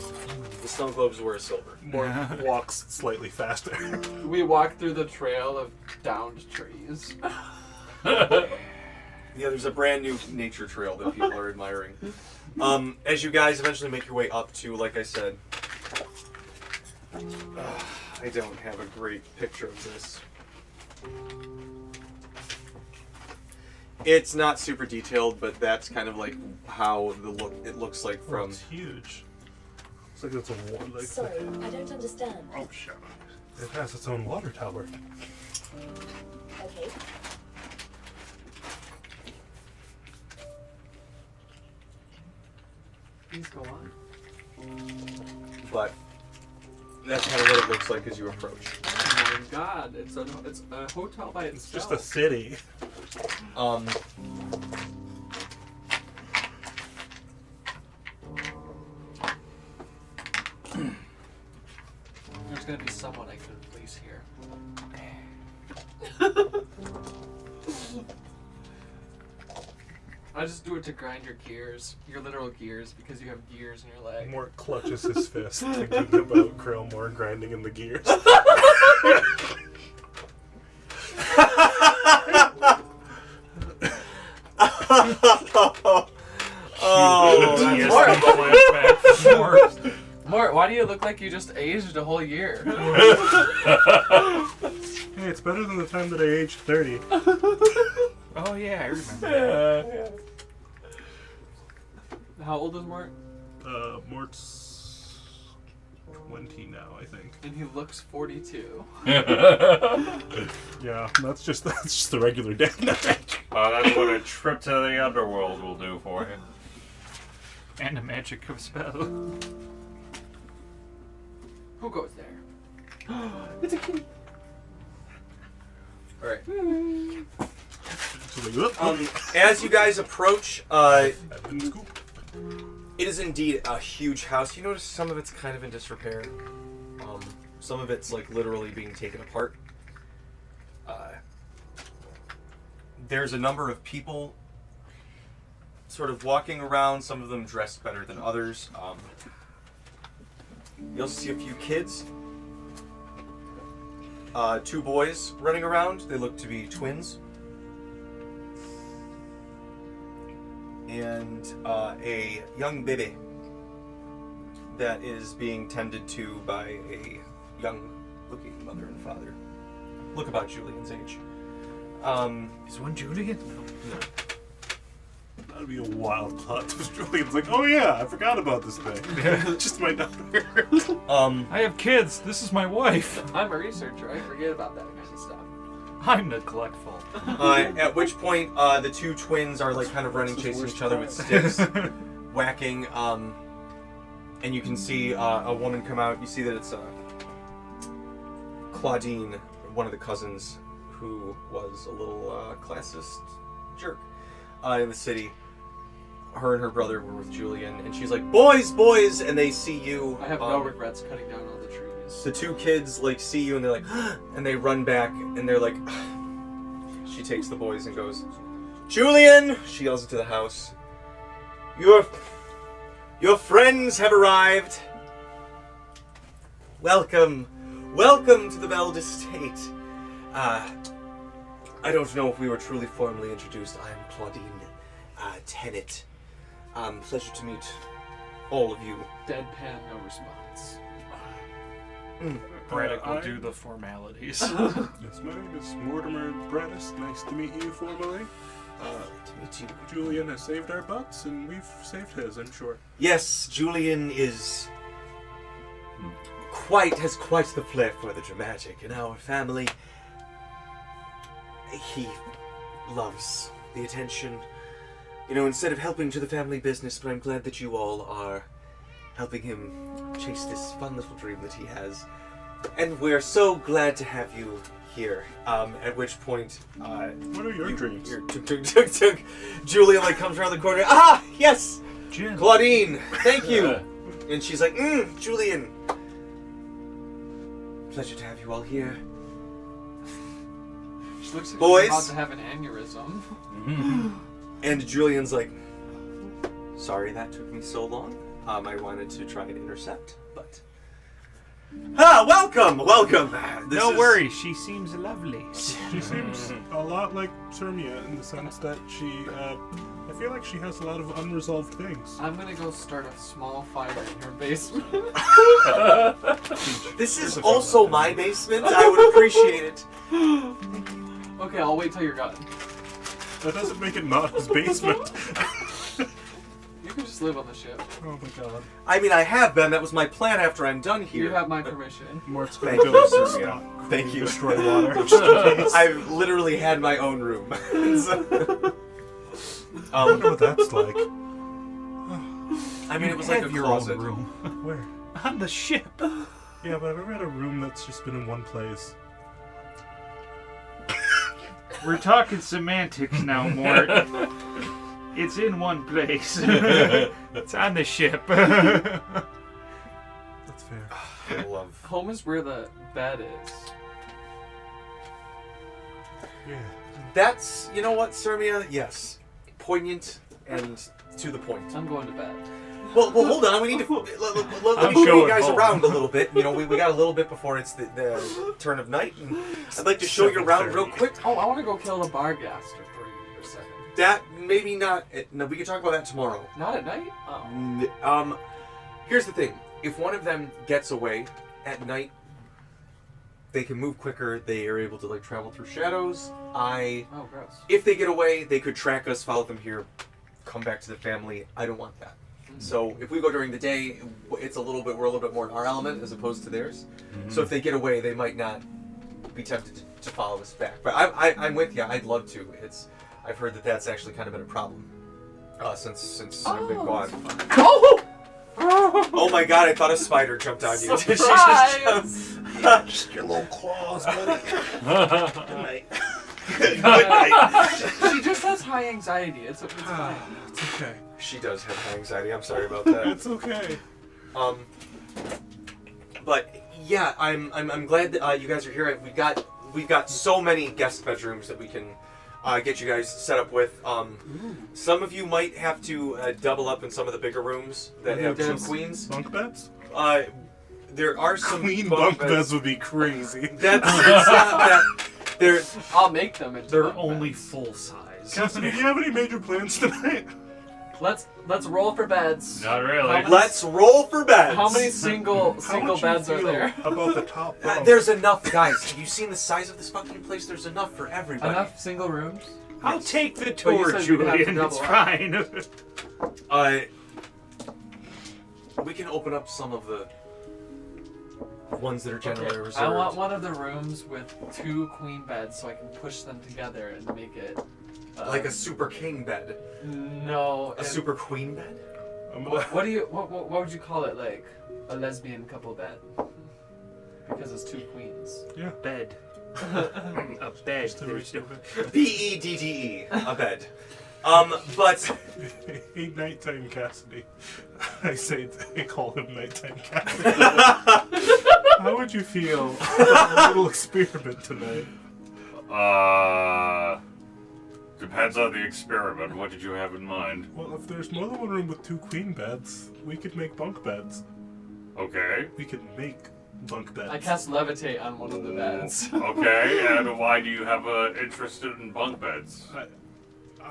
The snow globes were silver. More walks slightly faster. We walked through the trail of downed trees. Yeah, there's a brand new nature trail that people are admiring. As you guys eventually make your way up to, like I said, I don't have a great picture of this. It's not super detailed, but that's kind of like how it looks like From from. it's huge. It's like it's a like Sorry, I don't understand. oh shut up. It has its own water tower. Okay. Please go on. But that's kind of what it looks like as you approach. Oh my god, it's a hotel by It's itself. just a city. There's gonna be someone I can place here. I just do it to grind your gears, your literal gears, because you have gears in your leg. Mort clutches his fist, thinking about Krellmore grinding in the gears. Oh, Mort, why do you look like you just aged a whole year? Hey, it's better than the time that I aged 30. Oh, yeah, I remember. How old is Mort? Mort's 20 now, I think. And he looks 42. Yeah, that's just the regular day. That's what a trip to the underworld will do for him. And a magic of spell. Who goes there? It's a kitty. All right. So they go, As you guys approach, scoop. it is indeed a huge house. You notice some of it's kind of in disrepair. Some of it's like literally being taken apart. There's a number of people sort of walking around, some of them dressed better than others. You also see a few kids. 2 boys running around. They look to be twins. And a young baby that is being tended to by a young-looking mother and father. Look about Julian's age. Is one Julien? No. That'd be a wild plot twist. Julian's like, oh yeah, I forgot about this thing. Just my daughter. I have kids. This is my wife. I'm a researcher. I forget about that kind of stuff. I'm neglectful. At which point, the 2 twins are like kind of running, chasing each other with sticks, whacking. And you can see a woman come out. You see that it's Claudine, one of the cousins, who was a little classist jerk in the city. Her and her brother were with Julien, and she's like, "Boys, boys!" And they see you. I have no regrets cutting down all the trees. The 2 kids like see you, and they're like, and they run back, and they're like. She takes the boys and goes, "Julien!" She yells into the house. Your friends have arrived. Welcome to the Veld Estate. I don't know if we were truly formally introduced. I am Claudine Tennant. Pleasure to meet all of you. Deadpan, no response. Braddock will do the formalities. Yes, my name is Mortimer Bradis. Nice to meet you formally. To meet you. Julien has saved our butts, and we've saved his, I'm sure. Yes, Julien is has quite the flair for the dramatic in our family. He loves the attention. You know, instead of helping to the family business, but I'm glad that you all are helping him chase this fun little dream that he has. And we're so glad to have you here. At which point, What are your dreams? Julien like comes around the corner. Ah, yes, Jim. Claudine, thank you. And she's like, Julien. Pleasure to have you all here. She looks like Boys. she's about to have an aneurysm. And Julian's like, sorry that took me so long. I wanted to try and intercept, but... welcome! No worries, she seems lovely. She seems a lot like Sermia in the sense that she, I feel like she has a lot of unresolved things. I'm gonna go start a small fire in her basement. This is also my basement. I would appreciate it. Okay, I'll wait till you're done. That doesn't make it not his basement. You can just live on the ship. Oh my god. I mean, I have been. That was my plan after I'm done here. You have my permission. Mort's Thank gonna you, go sir. stop. Thank you. Destroy water. Just in case. I've literally had my own room. I wonder what that's like. I mean, it was like a your closet. own room. Where? On the ship. Yeah, but I've ever had a room that's just been in one place. We're talking semantics now, Mort. It's in one place. It's on the ship. That's fair. I love. Home is where the bed is. Yeah. That's, you know what, Sermia? Yes. Poignant and to the point. I'm going to bed. Well, hold on. We need to let I'm me show you going guys home. around a little bit. You know, we got a little bit before it's the turn of night, and I'd like to show you around real quick. Oh, I want to go kill the bargaster for a second. That maybe not. No, we can talk about that tomorrow. Not at night? Oh. Here's the thing: if one of them gets away at night, they can move quicker. They are able to like travel through shadows. Oh, gross. If they get away, they could track us, follow them here, come back to the family. I don't want that. So if we go during the day, it's we're a little bit more in our element as opposed to theirs. So if they get away, they might not be tempted to follow us back. But I'm with you. I'd love to. I've heard that that's actually kind of been a problem since I've been gone. Oh my god! I thought a spider jumped on you. Did she just jump? Just your little claws, buddy. Good night. Good night. She just has high anxiety. It's fine. It's okay. She does have high anxiety. I'm sorry about that. It's okay. But yeah, I'm glad that you guys are here. We've got so many guest bedrooms that we can get you guys set up with. Some of you might have to double up in some of the bigger rooms that have two queens. Bunk beds? There are some Queen bunk beds would be crazy. That's it's not that. I'll make them. They're only full size. Cassidy, do you have any major plans tonight? Let's roll for beds. Not really. Let's roll for beds. How many single beds are there? About the top bunk? There's enough, guys. Have you seen the size of this fucking place? There's enough for everybody. Enough single rooms? I'll take the you tour, said we'd have to Julien. double It's up. fine. We can open up some of the ones that are generally reserved. I want one of the rooms with 2 queen beds so I can push them together and make it like a super king bed. No. A super queen bed? What would you call it? Like a lesbian couple bed? Because it's 2 queens. Yeah. Bed. A bed. B-E-D-D-E. A bed. But Hey, Nighttime Cassidy. I call him Nighttime Cassidy. How would you feel about a little experiment tonight? Depends on the experiment. What did you have in mind? Well, if there's more than one room with 2 queen beds, we could make bunk beds. Okay. We could make bunk beds. I cast levitate on one of the beds. Okay, and why do you have an interest in bunk beds? I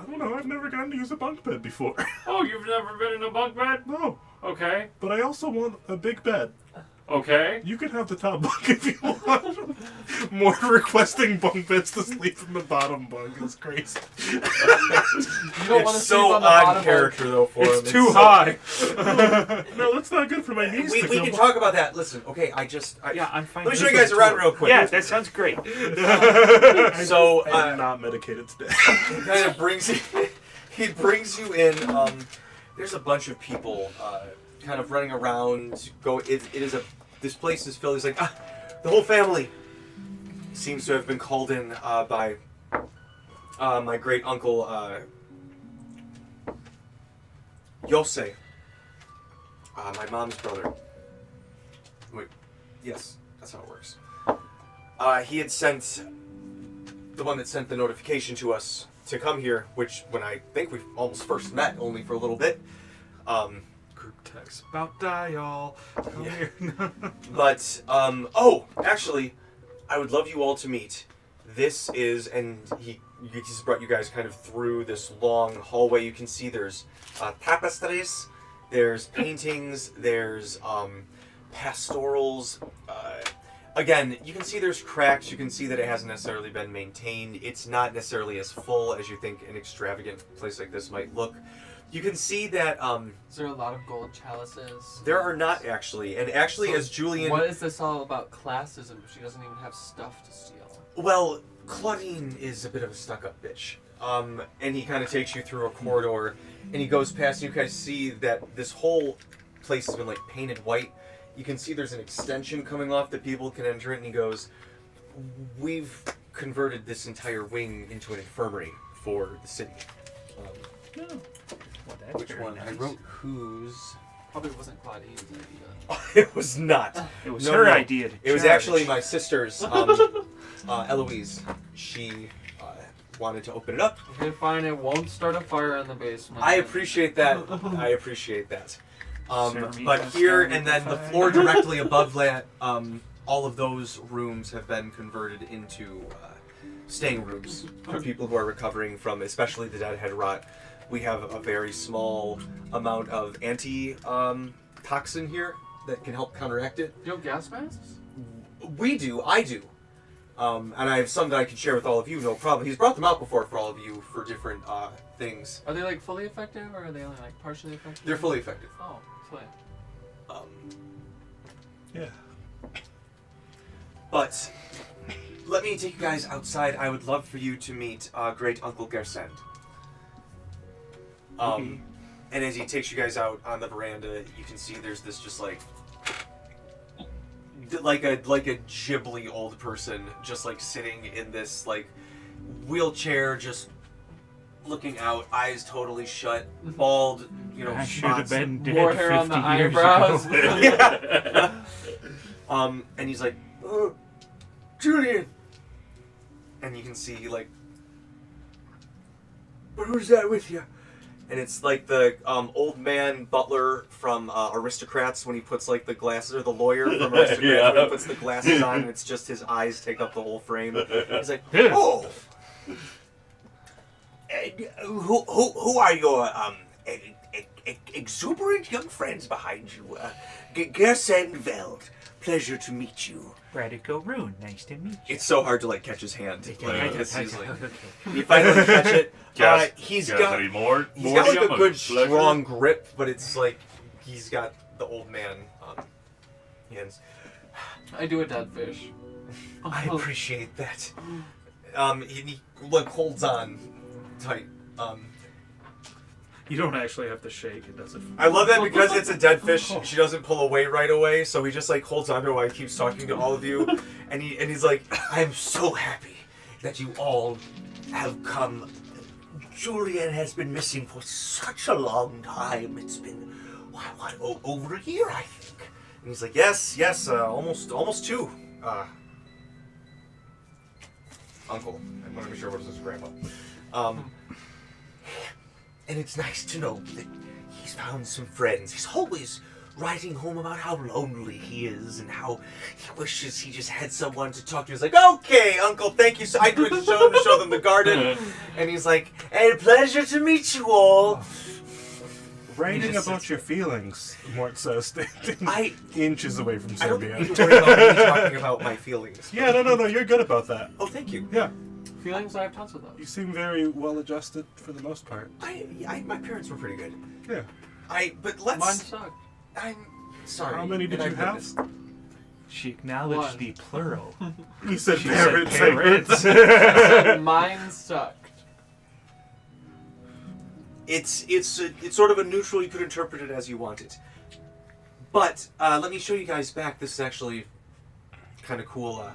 don't know, I've never gotten to use a bunk bed before. Oh, you've never been in a bunk bed? No. Okay. But I also want a big bed. Okay. You can have the top bunk if you want. More requesting bunk beds to sleep in the bottom bunk is crazy. You don't want to it's sleep so on the odd bottom character though for him. It's too high. No, that's not good for my knees. We can talk about that. Listen, okay, Yeah, I'm fine. let me show you guys around real quick. Yeah, that sounds great. So I'm not medicated today. he kind of brings you in. There's a bunch of people kind of running around. This place is filled. He's like, the whole family seems to have been called in by my great uncle Yosei, my mom's brother. Wait, yes, that's how it works. He had sent the one that sent the notification to us to come here, which when I think we almost first met, only for a little bit. Group text about dial. Come here. But actually, I would love you all to meet. This is, and he's brought you guys kind of through this long hallway. You can see there's tapestries, there's paintings, there's pastorals. Again, you can see there's cracks. You can see that it hasn't necessarily been maintained. It's not necessarily as full as you think an extravagant place like this might look. You can see that Is there a lot of gold chalices? there are not actually, and actually, So as Julien. What is this all about classism? She doesn't even have stuff to steal. Well, Claudine is a bit of a stuck-up bitch. And he kind of takes you through a corridor, and he goes past, and you guys see that this whole place has been like painted white. You can see there's an extension coming off that people can enter it, and he goes, "We've converted this entire wing into an infirmary for the city." Which one? Nice. I wrote who's. Probably wasn't Claudine's idea. It was not. It was No, her no. idea. To It was charge. actually my sister's, Eloise. She wanted to open it up. Okay, fine. It won't start a fire in the basement. I appreciate that. I appreciate that. Serve me But that here starting and then the fire. floor directly above that, all of those rooms have been converted into staying rooms for people who are recovering from, especially the deadhead rot. We have a very small amount of toxin here that can help counteract it. You have gas masks? We do. I do. And I have some that I can share with all of you, no problem. He's brought them out before for all of you for different things. Are they like fully effective or are they only like partially effective? They're fully effective. Oh, sweet. Yeah. But let me take you guys outside. I would love for you to meet Great Uncle Gersend. And as he takes you guys out on the veranda, you can see there's this just like a Ghibli old person just like sitting in this like wheelchair, just looking out, eyes totally shut, bald, you know, I should have spots. been dead More 50 hair on the years eyebrows. ago. Yeah. And he's like, "Oh, Julien," and you can see like, "But who's that with you?" And it's like the old man butler from Aristocrats when he puts like the glasses, or the lawyer from Aristocrats when he puts the glasses on, and it's just his eyes take up the whole frame. He's like, "Oh, who are your exuberant young friends behind you? Gersend Veld. Pleasure to meet you." Radical Rune, nice to meet you. It's so hard to like catch his hand. Like, it's easily. Okay. You finally catch it. He's Guess got any more? he's got like a Yum, good pleasure. strong grip, but it's like he's got the old man hands. I do a dead fish. I appreciate that. He like holds on tight. You don't actually have to shake. It doesn't. I love that because it's a dead fish. She doesn't pull away right away, so he just like holds on to her while he keeps talking to all of you, and he's like, "I'm so happy that you all have come. Julien has been missing for such a long time. It's been over a year, I think." And he's like, "Yes, almost 2. Uncle, I'm not even sure what is his grandpa. And it's nice to know that he's found some friends. He's always writing home about how lonely he is and how he wishes he just had someone to talk to. He's like, "Okay, Uncle, thank you." So I went to show them the garden, and he's like, "Hey, pleasure to meet you all." Writing about your feelings, Mort says, standing I- inches away from I don't Serbia. need to worry about me talking about my feelings. Yeah, no, you're good about that. Oh, thank you. Yeah, Feelings, I have tons of you those. seem very well adjusted for the most part. My parents were pretty good. Yeah. But let's. Mine suck. I'm sorry. How many did and you I've have? witnessed- She acknowledged One. the plural. He said She said parents. parents. Mine sucked. It's sort of a neutral. You could interpret it as you want it. But let me show you guys back. This is actually kind of cool.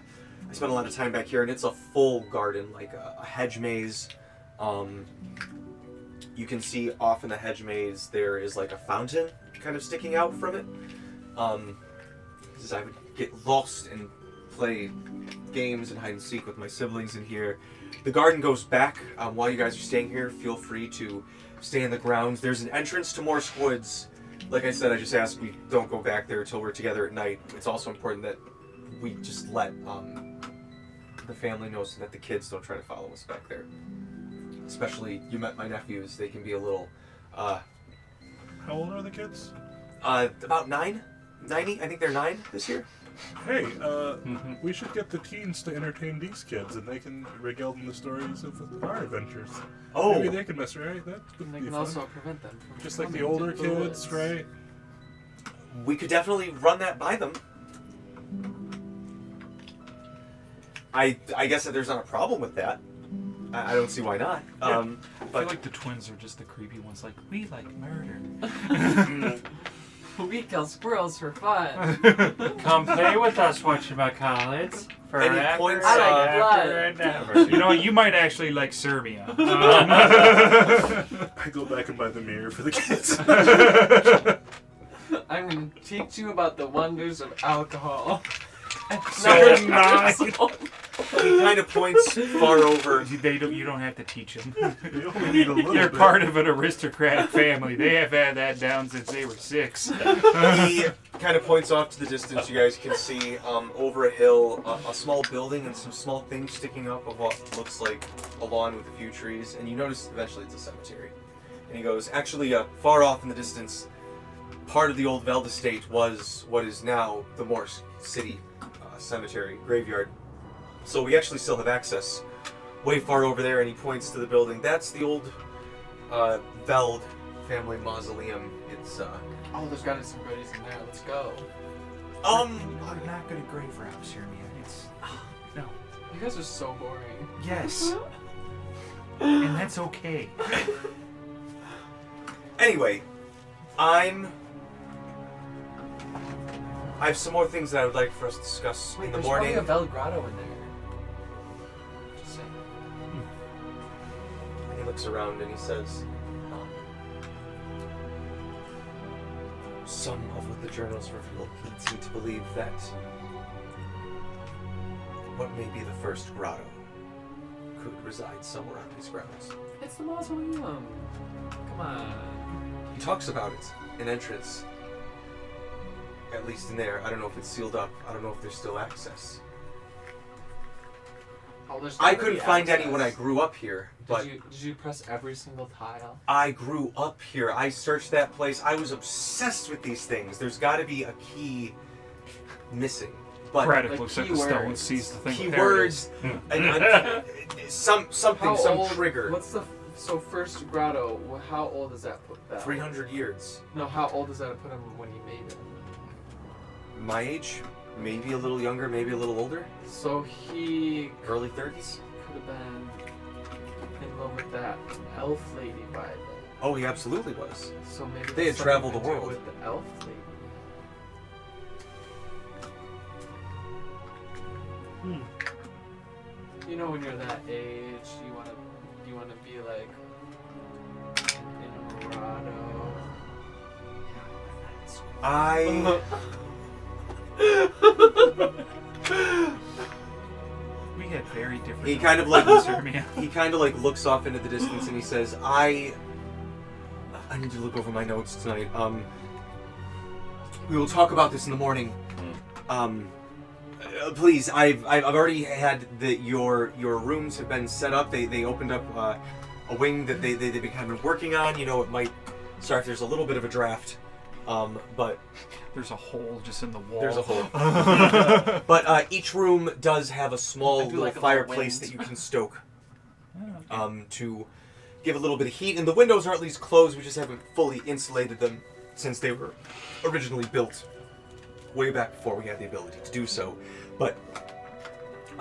I spent a lot of time back here, and it's a full garden, like a hedge maze. You can see off in the hedge maze there is like a fountain kind of sticking out from it. As I would get lost and play games and hide and seek with my siblings in here. The garden goes back. While you guys are staying here, feel free to stay in the grounds. There's an entrance to Morsq Woods. Like I said, I just ask we don't go back there until we're together at night. It's also important that we just let the family know so that the kids don't try to follow us back there. Especially, you met my nephews. They can be a little, How old are the kids? about 90. I think they're 9 this year. Hey, we should get the teens to entertain these kids, and they can regale them the stories of our adventures. Oh, Maybe they can mess right. That would And they be can fun. also prevent them from Just like the coming older to the kids, woods. right? we could definitely run that by them. I guess that there's not a problem with that. I don't see why not. I feel But like the twins are just the creepy ones. Like, we like murder. We kill squirrels for fun. Come play with us, whatchamacallit. Any Forever points, and I ever and ever. You know what? You might actually like Serbia. I go back and buy the mirror for the kids. I'm going to teach you about the wonders of alcohol. So nice. he kind of points far over. You don't have to teach them. You only need a little They're bit. part of an aristocratic family. They have had that down since they were 6. He kind of points off to the distance. You guys can see over a hill a small building and some small things sticking up of what looks like a lawn with a few trees. And you notice eventually it's a cemetery. And he goes, actually, far off in the distance, part of the old Veld estate was what is now the Morsq City cemetery graveyard. So we actually still have access way far over there, and he points to the building. That's the old Veld family mausoleum. It's Oh, there's gotta be some goodies in there. Let's go. I'm not good at grave robs, Jeremy. It's no. You guys are so boring. Yes. And that's okay. Anyway, I have some more things that I would like for us to discuss in the morning. There's probably a Vel Grotto in there. Just saying. And he looks around and he says, some of what the journals reveal leads me to believe that what may be the first grotto could reside somewhere on these grounds. It's the mausoleum. Come on. He talks about it, an entrance. At least in there. I don't know if it's sealed up. I don't know if there's still access. Oh, there's I gotta couldn't be find any access. when I grew up here, but Did you press every single tile? I grew up here. I searched that place. I was obsessed with these things. There's got to be a key missing. But Braddock like looks at the stone, keywords. sees the thing. There it is. keywords, something, How some old, trigger. What's the first grotto? How old does that put that? 300 years. No, how old does that put him when he made it? My age, maybe a little younger, maybe a little older. So he Early 30s. could have been in love with that elf lady by then. Oh, he absolutely was. So maybe They there's had traveled something the to do world. with the elf lady. You know, when you're that age, you wanna be like in a grotto. I. We had very different. He kind of like Jeremy. he kind of like looks off into the distance and he says, "I need to look over my notes tonight. We will talk about this in the morning. Please, I've already had your rooms have been set up. They opened up a wing that they've been kind of working on. You know, it might start if there's a little bit of a draft, but There's a hole just in the wall. there's a hole. But each room does have a small I do little like a little fireplace wind. that you can stoke to give a little bit of heat. And the windows are at least closed. We just haven't fully insulated them since they were originally built way back before we had the ability to do so. But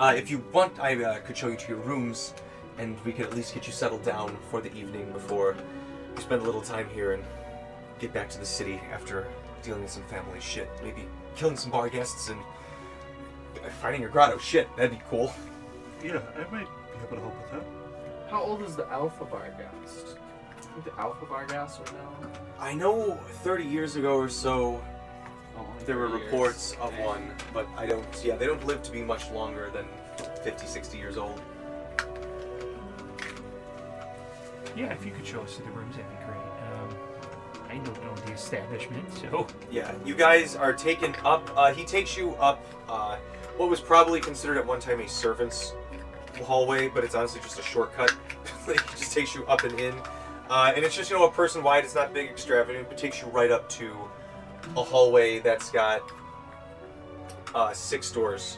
if you want, I could show you to your rooms, and we could at least get you settled down for the evening before you spend a little time here and get back to the city after dealing with some family shit. Maybe killing some bar guests and finding your grotto. Shit, that'd be cool. Yeah, I might be able to help with that. How old is the Alpha Barghast? I think the Alpha Barghast are now. I know 30 years ago or so Oh, only there were 30 years. reports of Dang. one, but I don't. Yeah, they don't live to be much longer than 50, 60 years old. Yeah, if you could show us to the rooms, that'd be great. I don't know the establishment, so. Yeah, you guys are taken up. He takes you up what was probably considered at one time a servant's hallway, but it's honestly just a shortcut. He just takes you up and in. And it's just, a person wide. It's not big, extravagant, but takes you right up to a hallway that's got 6 doors.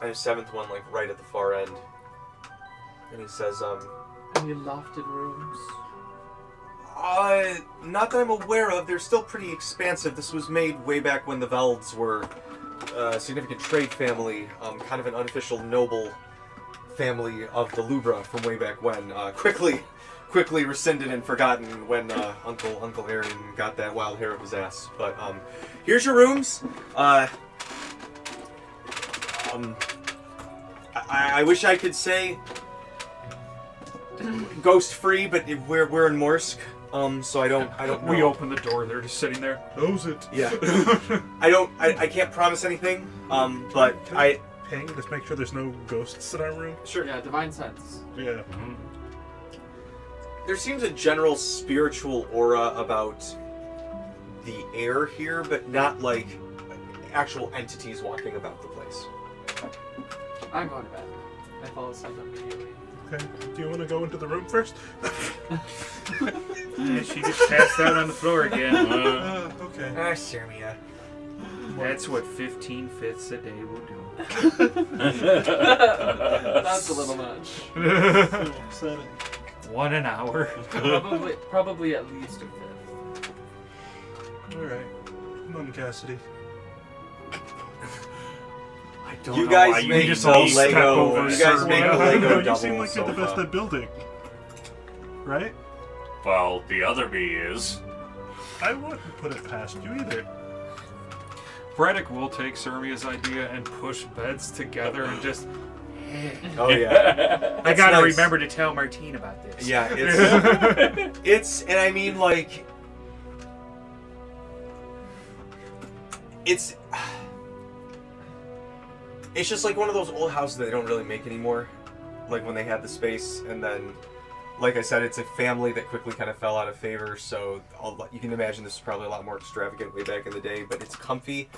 And a 7th one, like, right at the far end. And he says, Any lofted rooms? not that I'm aware of. They're still pretty expansive. This was made way back when the Velds were a significant trade family, kind of an unofficial noble family of the Lubra from way back when. Quickly rescinded and forgotten when Uncle Aaron got that wild hair up his ass. But here's your rooms. I wish I could say ghost free, but we're in Morsq, so I don't know. We open the door, they're just sitting there. Knows it. Yeah. I can't promise anything. But Can I ping? Just make sure there's no ghosts in our room. sure. Yeah, divine sense. Yeah. There seems a general spiritual aura about the air here, but not like actual entities walking about the place. I'm going to bed. I fall asleep immediately. Okay. Do you want to go into the room first? Yeah, she just passed out on the floor again. Okay. Ah, Sarmia. That's what 15 fifths a day will do. That's a little much. So upsetting. 1 an hour. Probably at least a fifth. Alright. Come on, Cassidy. I don't You know guys why make need the these Lego. step-over You guys make the survey. Lego You double seem like you're the best sofa. at building. Right? Well, the other me is. I wouldn't put it past you either. Braddock will take Sermia's idea and push beds together and just. Oh yeah. I It's gotta nice. remember to tell Martine about this. Yeah, it's and I mean like it's just like one of those old houses that they don't really make anymore. Like when they had the space, and then, like I said, it's a family that quickly kind of fell out of favor. So you can imagine this is probably a lot more extravagant way back in the day, but it's comfy.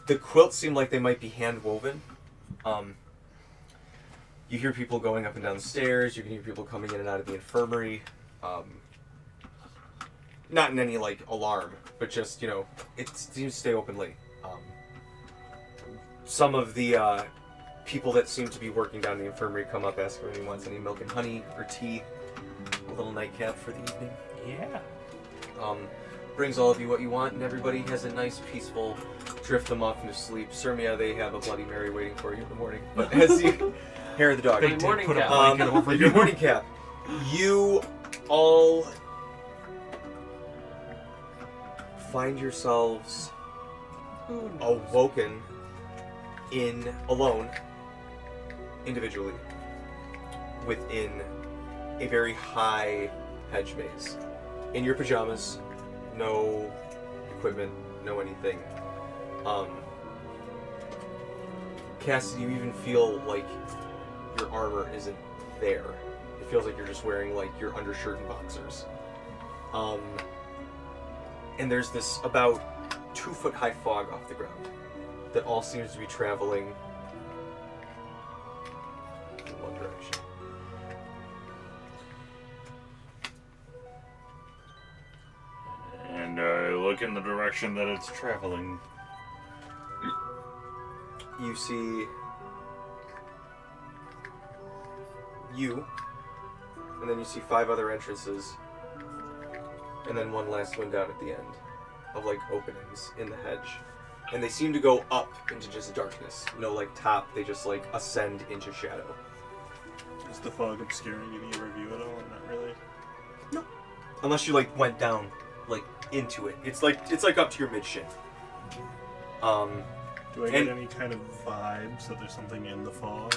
The quilts seem like they might be hand woven. You hear people going up and down the stairs. You can hear people coming in and out of the infirmary. Not in any like alarm, but just it seems to stay open late. Some of the people that seem to be working down in the infirmary come up, ask if anyone wants any milk and honey or tea. A little nightcap for the evening. Yeah. Brings all of you what you want, and everybody has a nice, peaceful drift them off into sleep. Sermia, they have a Bloody Mary waiting for you in the morning. But as you hair of the dog. They did morning put a cap. blanket over Your you. morning cap. You all find yourselves awoken alone, individually, within a very high hedge maze. In your pajamas, no equipment, no anything. Cassidy, you even feel like your armor isn't there. It feels like you're just wearing like your undershirt and boxers. And there's this about 2-foot high fog off the ground that all seems to be traveling in one direction. And look in the direction that it's traveling. You see you, and then you see 5 other entrances, and then one last one down at the end of like openings in the hedge. And they seem to go up into just darkness. No like top, they just like ascend into shadow. Is the fog obscuring any of your view at all? Not really. No. Unless you like went down like into it. It's like up to your mid shin. Do I get any kind of vibes that there's something in the fog?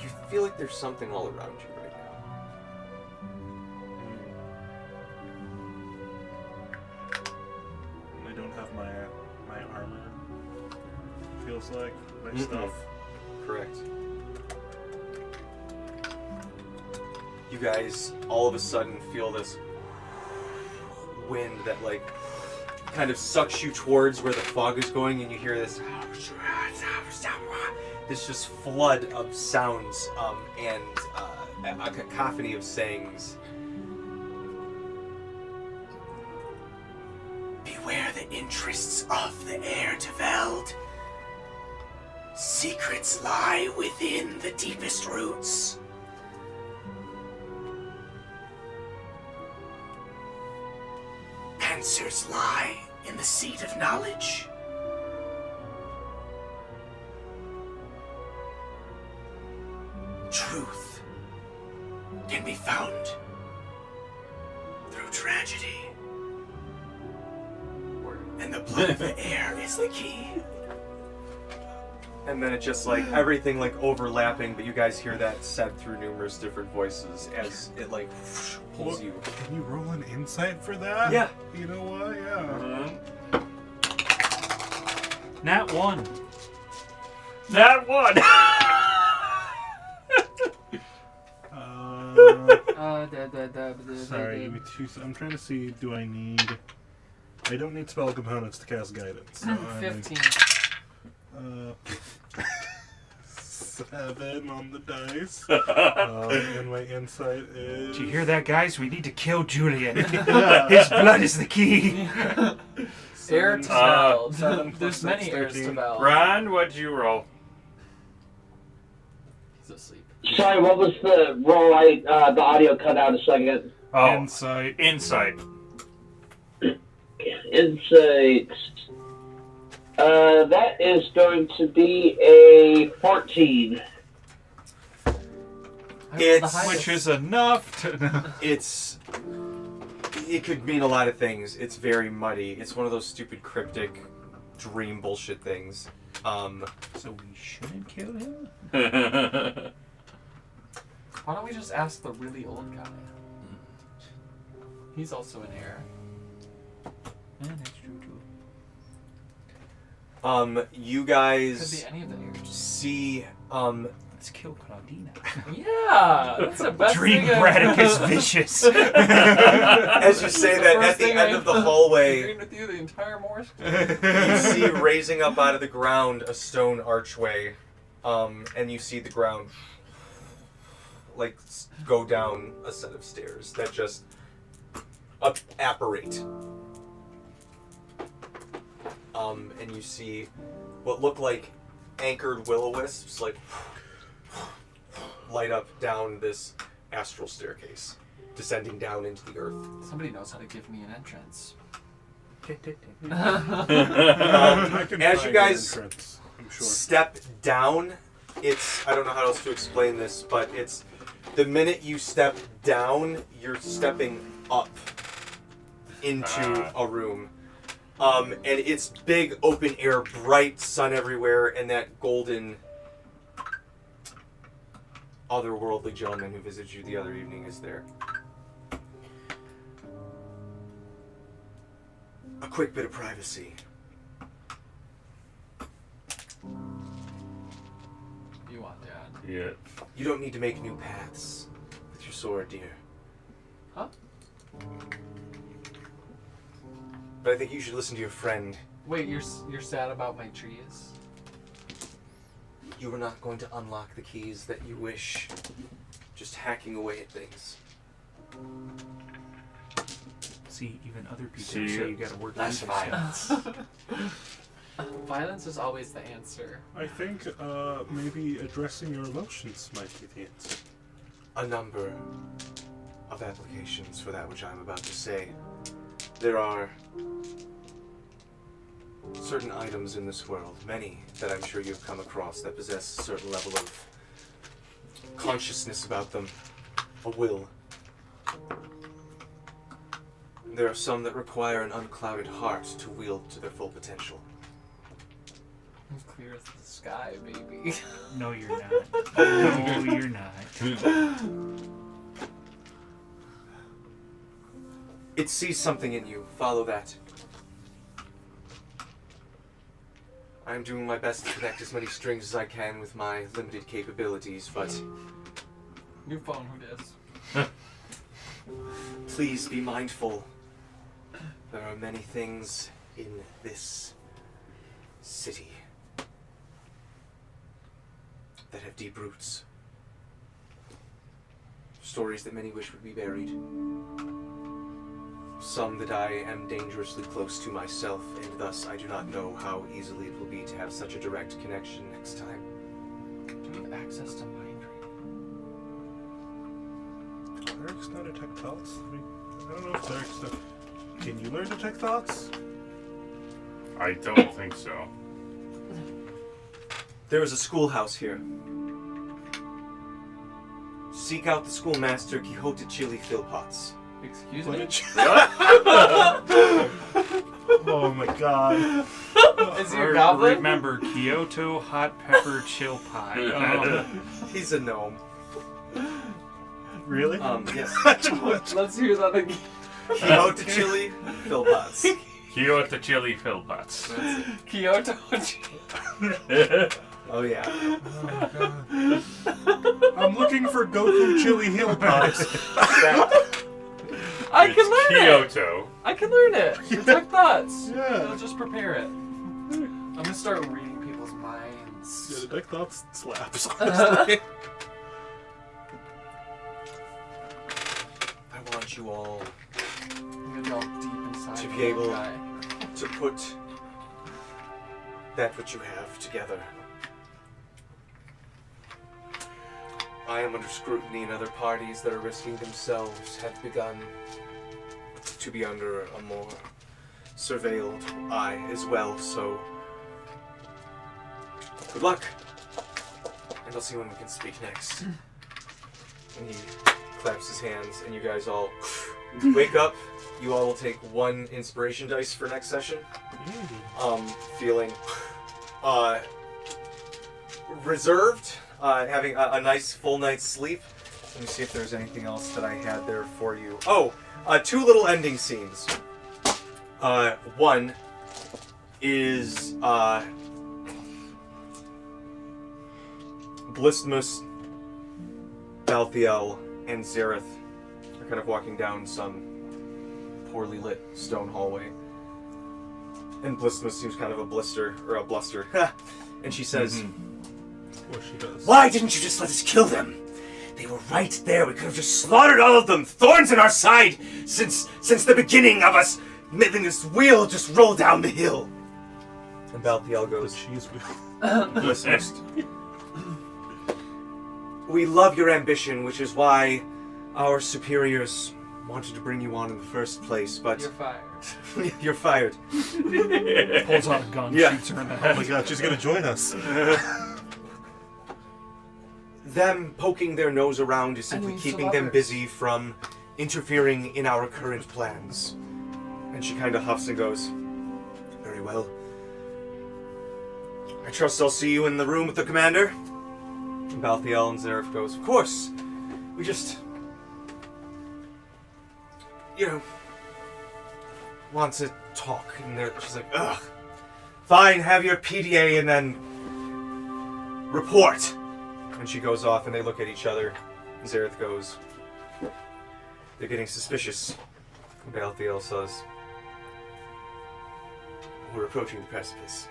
You feel like there's something all around you right now. I don't have my armor. Feels like my Mm-mm. stuff. Correct. You guys all of a sudden feel this wind that like kind of sucks you towards where the fog is going, and you hear this just flood of sounds and a cacophony of sayings. Beware the interests of the heir to Veld. Secrets lie within the deepest roots. Answers lie in the seat of knowledge. Truth can be found through tragedy. And the blood of the heir is the key. And then it just like everything like overlapping, but you guys hear that said through numerous different voices as it like pulls you. Can you roll an insight for that? Yeah. You know what? Yeah. Nat 1. That one! Sorry, give me 2 I'm trying to see, do I need... I don't need spell components to cast guidance. So 15. 7 on the dice. And my insight is... Did you hear that, guys? We need to kill Julien. His blood is the key. Air Seven, Tabel. 7 plus There's many 6, Airs 13. Tabel. Ron, what'd you roll? He's asleep. Sorry, what was the roll? The audio cut out a second. Oh, Insight. insight. Insight. That is going to be a 14. Which is enough to. It could mean a lot of things. It's very muddy. It's one of those stupid cryptic dream bullshit things. So we shouldn't kill him? Why don't we just ask the really old guy? He's also an heir. Yeah, that's true too. You Could guys be any of the heirs. see, Let's kill Claudina. Yeah, that's the best Dream thing. Braddock is vicious. as you say that, at the end of the hallway, Agreed with you the entire Morsq. you see raising up out of the ground a stone archway, and you see the ground like go down a set of stairs that just apparate. And you see what look like anchored will-o-wisps like light up down this astral staircase, descending down into the earth. Somebody knows how to give me an entrance. I can As find you an guys entrance, I'm sure. step down, I don't know how else to explain this, but it's the minute you step down, you're stepping up into a room. And it's big, open air, bright sun everywhere, and that golden otherworldly gentleman who visited you the other evening is there. A quick bit of privacy. You want, Dad? Yeah. You don't need to make new paths with your sword, dear. Huh? But I think you should listen to your friend. Wait, you're sad about my trees? You are not going to unlock the keys that you wish. Just hacking away at things. See, even other people See, say you gotta work less with yourself. violence. Violence is always the answer. I think maybe addressing your emotions might be the answer. A number of applications for that which I'm about to say. There are certain items in this world, many that I'm sure you've come across, that possess a certain level of consciousness about them, a will. There are some that require an unclouded heart to wield to their full potential. I'm clear as the sky, baby. No, you're not. No, you're not. It sees something in you. Follow that. I'm doing my best to connect as many strings as I can with my limited capabilities, but New phone, who dis? please be mindful. There are many things in this city that have deep roots. Stories that many wish would be buried. Some that I am dangerously close to myself, and thus I do not know how easily it will be to have such a direct connection next time. Do we have access to mind reading? Eric's not detect thoughts? I don't know if Eric's not... Can you learn to detect thoughts? I don't think so. There is a schoolhouse here. Seek out the schoolmaster Quixote Chili Philpotts. Excuse What me? did you... Oh my god. Is he a goblin? Remember, Kyoto Hot Pepper Chill Pie. He's a gnome. Really? Yes. Let's hear that again. Quixote Chili Philpotts. Kyoto Chili Philpotts. Kyoto. Oh yeah. Oh, god. I'm looking for Goku Chili Hill Pies. I can learn it. Kyoto. I can learn it. Detect thoughts. Yeah. I'll just prepare it. I'm gonna start reading people's minds. Yeah, detect thoughts slaps, honestly. I want you all I'm gonna delve deep inside To the be able- guy. to put that which you have together. I am under scrutiny, and other parties that are risking themselves have begun to be under a more surveilled eye as well, so good luck. And I'll see when we can speak next. And he claps his hands, and you guys all wake up. You all will take 1 inspiration dice for next session. Feeling reserved, having a nice full night's sleep. Let me see if there's anything else that I had there for you. Oh, 2 little ending scenes. One is Blistmus, Balthiel, and Zareth are kind of walking down some poorly lit stone hallway. And Blistmus seems kind of a bluster. And she says, Well, she does. Why didn't you just let us kill them? They were right there. We could have just slaughtered all of them. Thorns in our side since the beginning of us making this wheel just roll down the hill. and Balthiel goes, Cheese wheel. Blistmus, we love your ambition, which is why our superiors wanted to bring you on in the first place, but... You're fired. You're fired. Pulls out a gun, Yeah. shoots her in the Oh head. my god, she's gonna join us. Them poking their nose around is simply I mean, keeping them lovers. busy from interfering in our current plans. And she kind of huffs and goes, very well. I trust I'll see you in the room with the commander. And Balthiel and Zareth goes, of course. We just... want to talk. And she's like, ugh. Fine, have your PDA and then report. And she goes off and they look at each other. And Zareth goes, they're getting suspicious. And Balthiel says, we're approaching the precipice.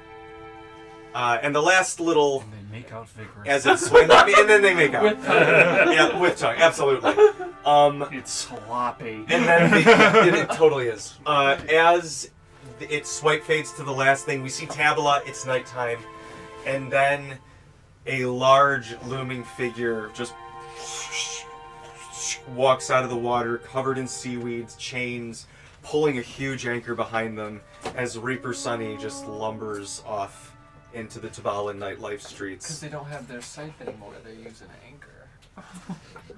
And the last little, And they make out vigorously. as it swings, and then they make out. With tongue. Yeah, with tongue, absolutely. It's sloppy. And then it totally is. As it swipe fades to the last thing, we see Tabala, it's nighttime, and then a large looming figure just walks out of the water, covered in seaweeds, chains, pulling a huge anchor behind them as Reaper Sunny just lumbers off into the Tabala nightlife Because streets. they don't have their scythe anymore, they use an anchor.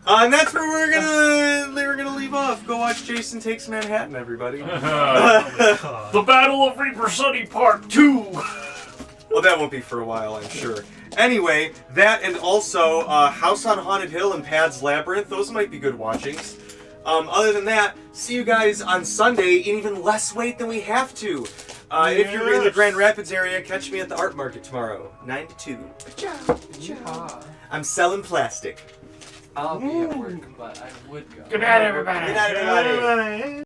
And that's where they were gonna leave off. Go watch Jason Takes Manhattan, everybody. The Battle of Reaper Sunny Part 2! Well, that won't be for a while, I'm sure. Anyway, that and also House on Haunted Hill and Pad's Labyrinth, those might be good watchings. Other than that, see you guys on Sunday in even less weight than we have to. If you're in the Grand Rapids area, catch me at the art market tomorrow, 9 to 2. Yeehaw. I'm selling plastic. I'll be at work, but I would go. Good night, everybody. Good night, everybody.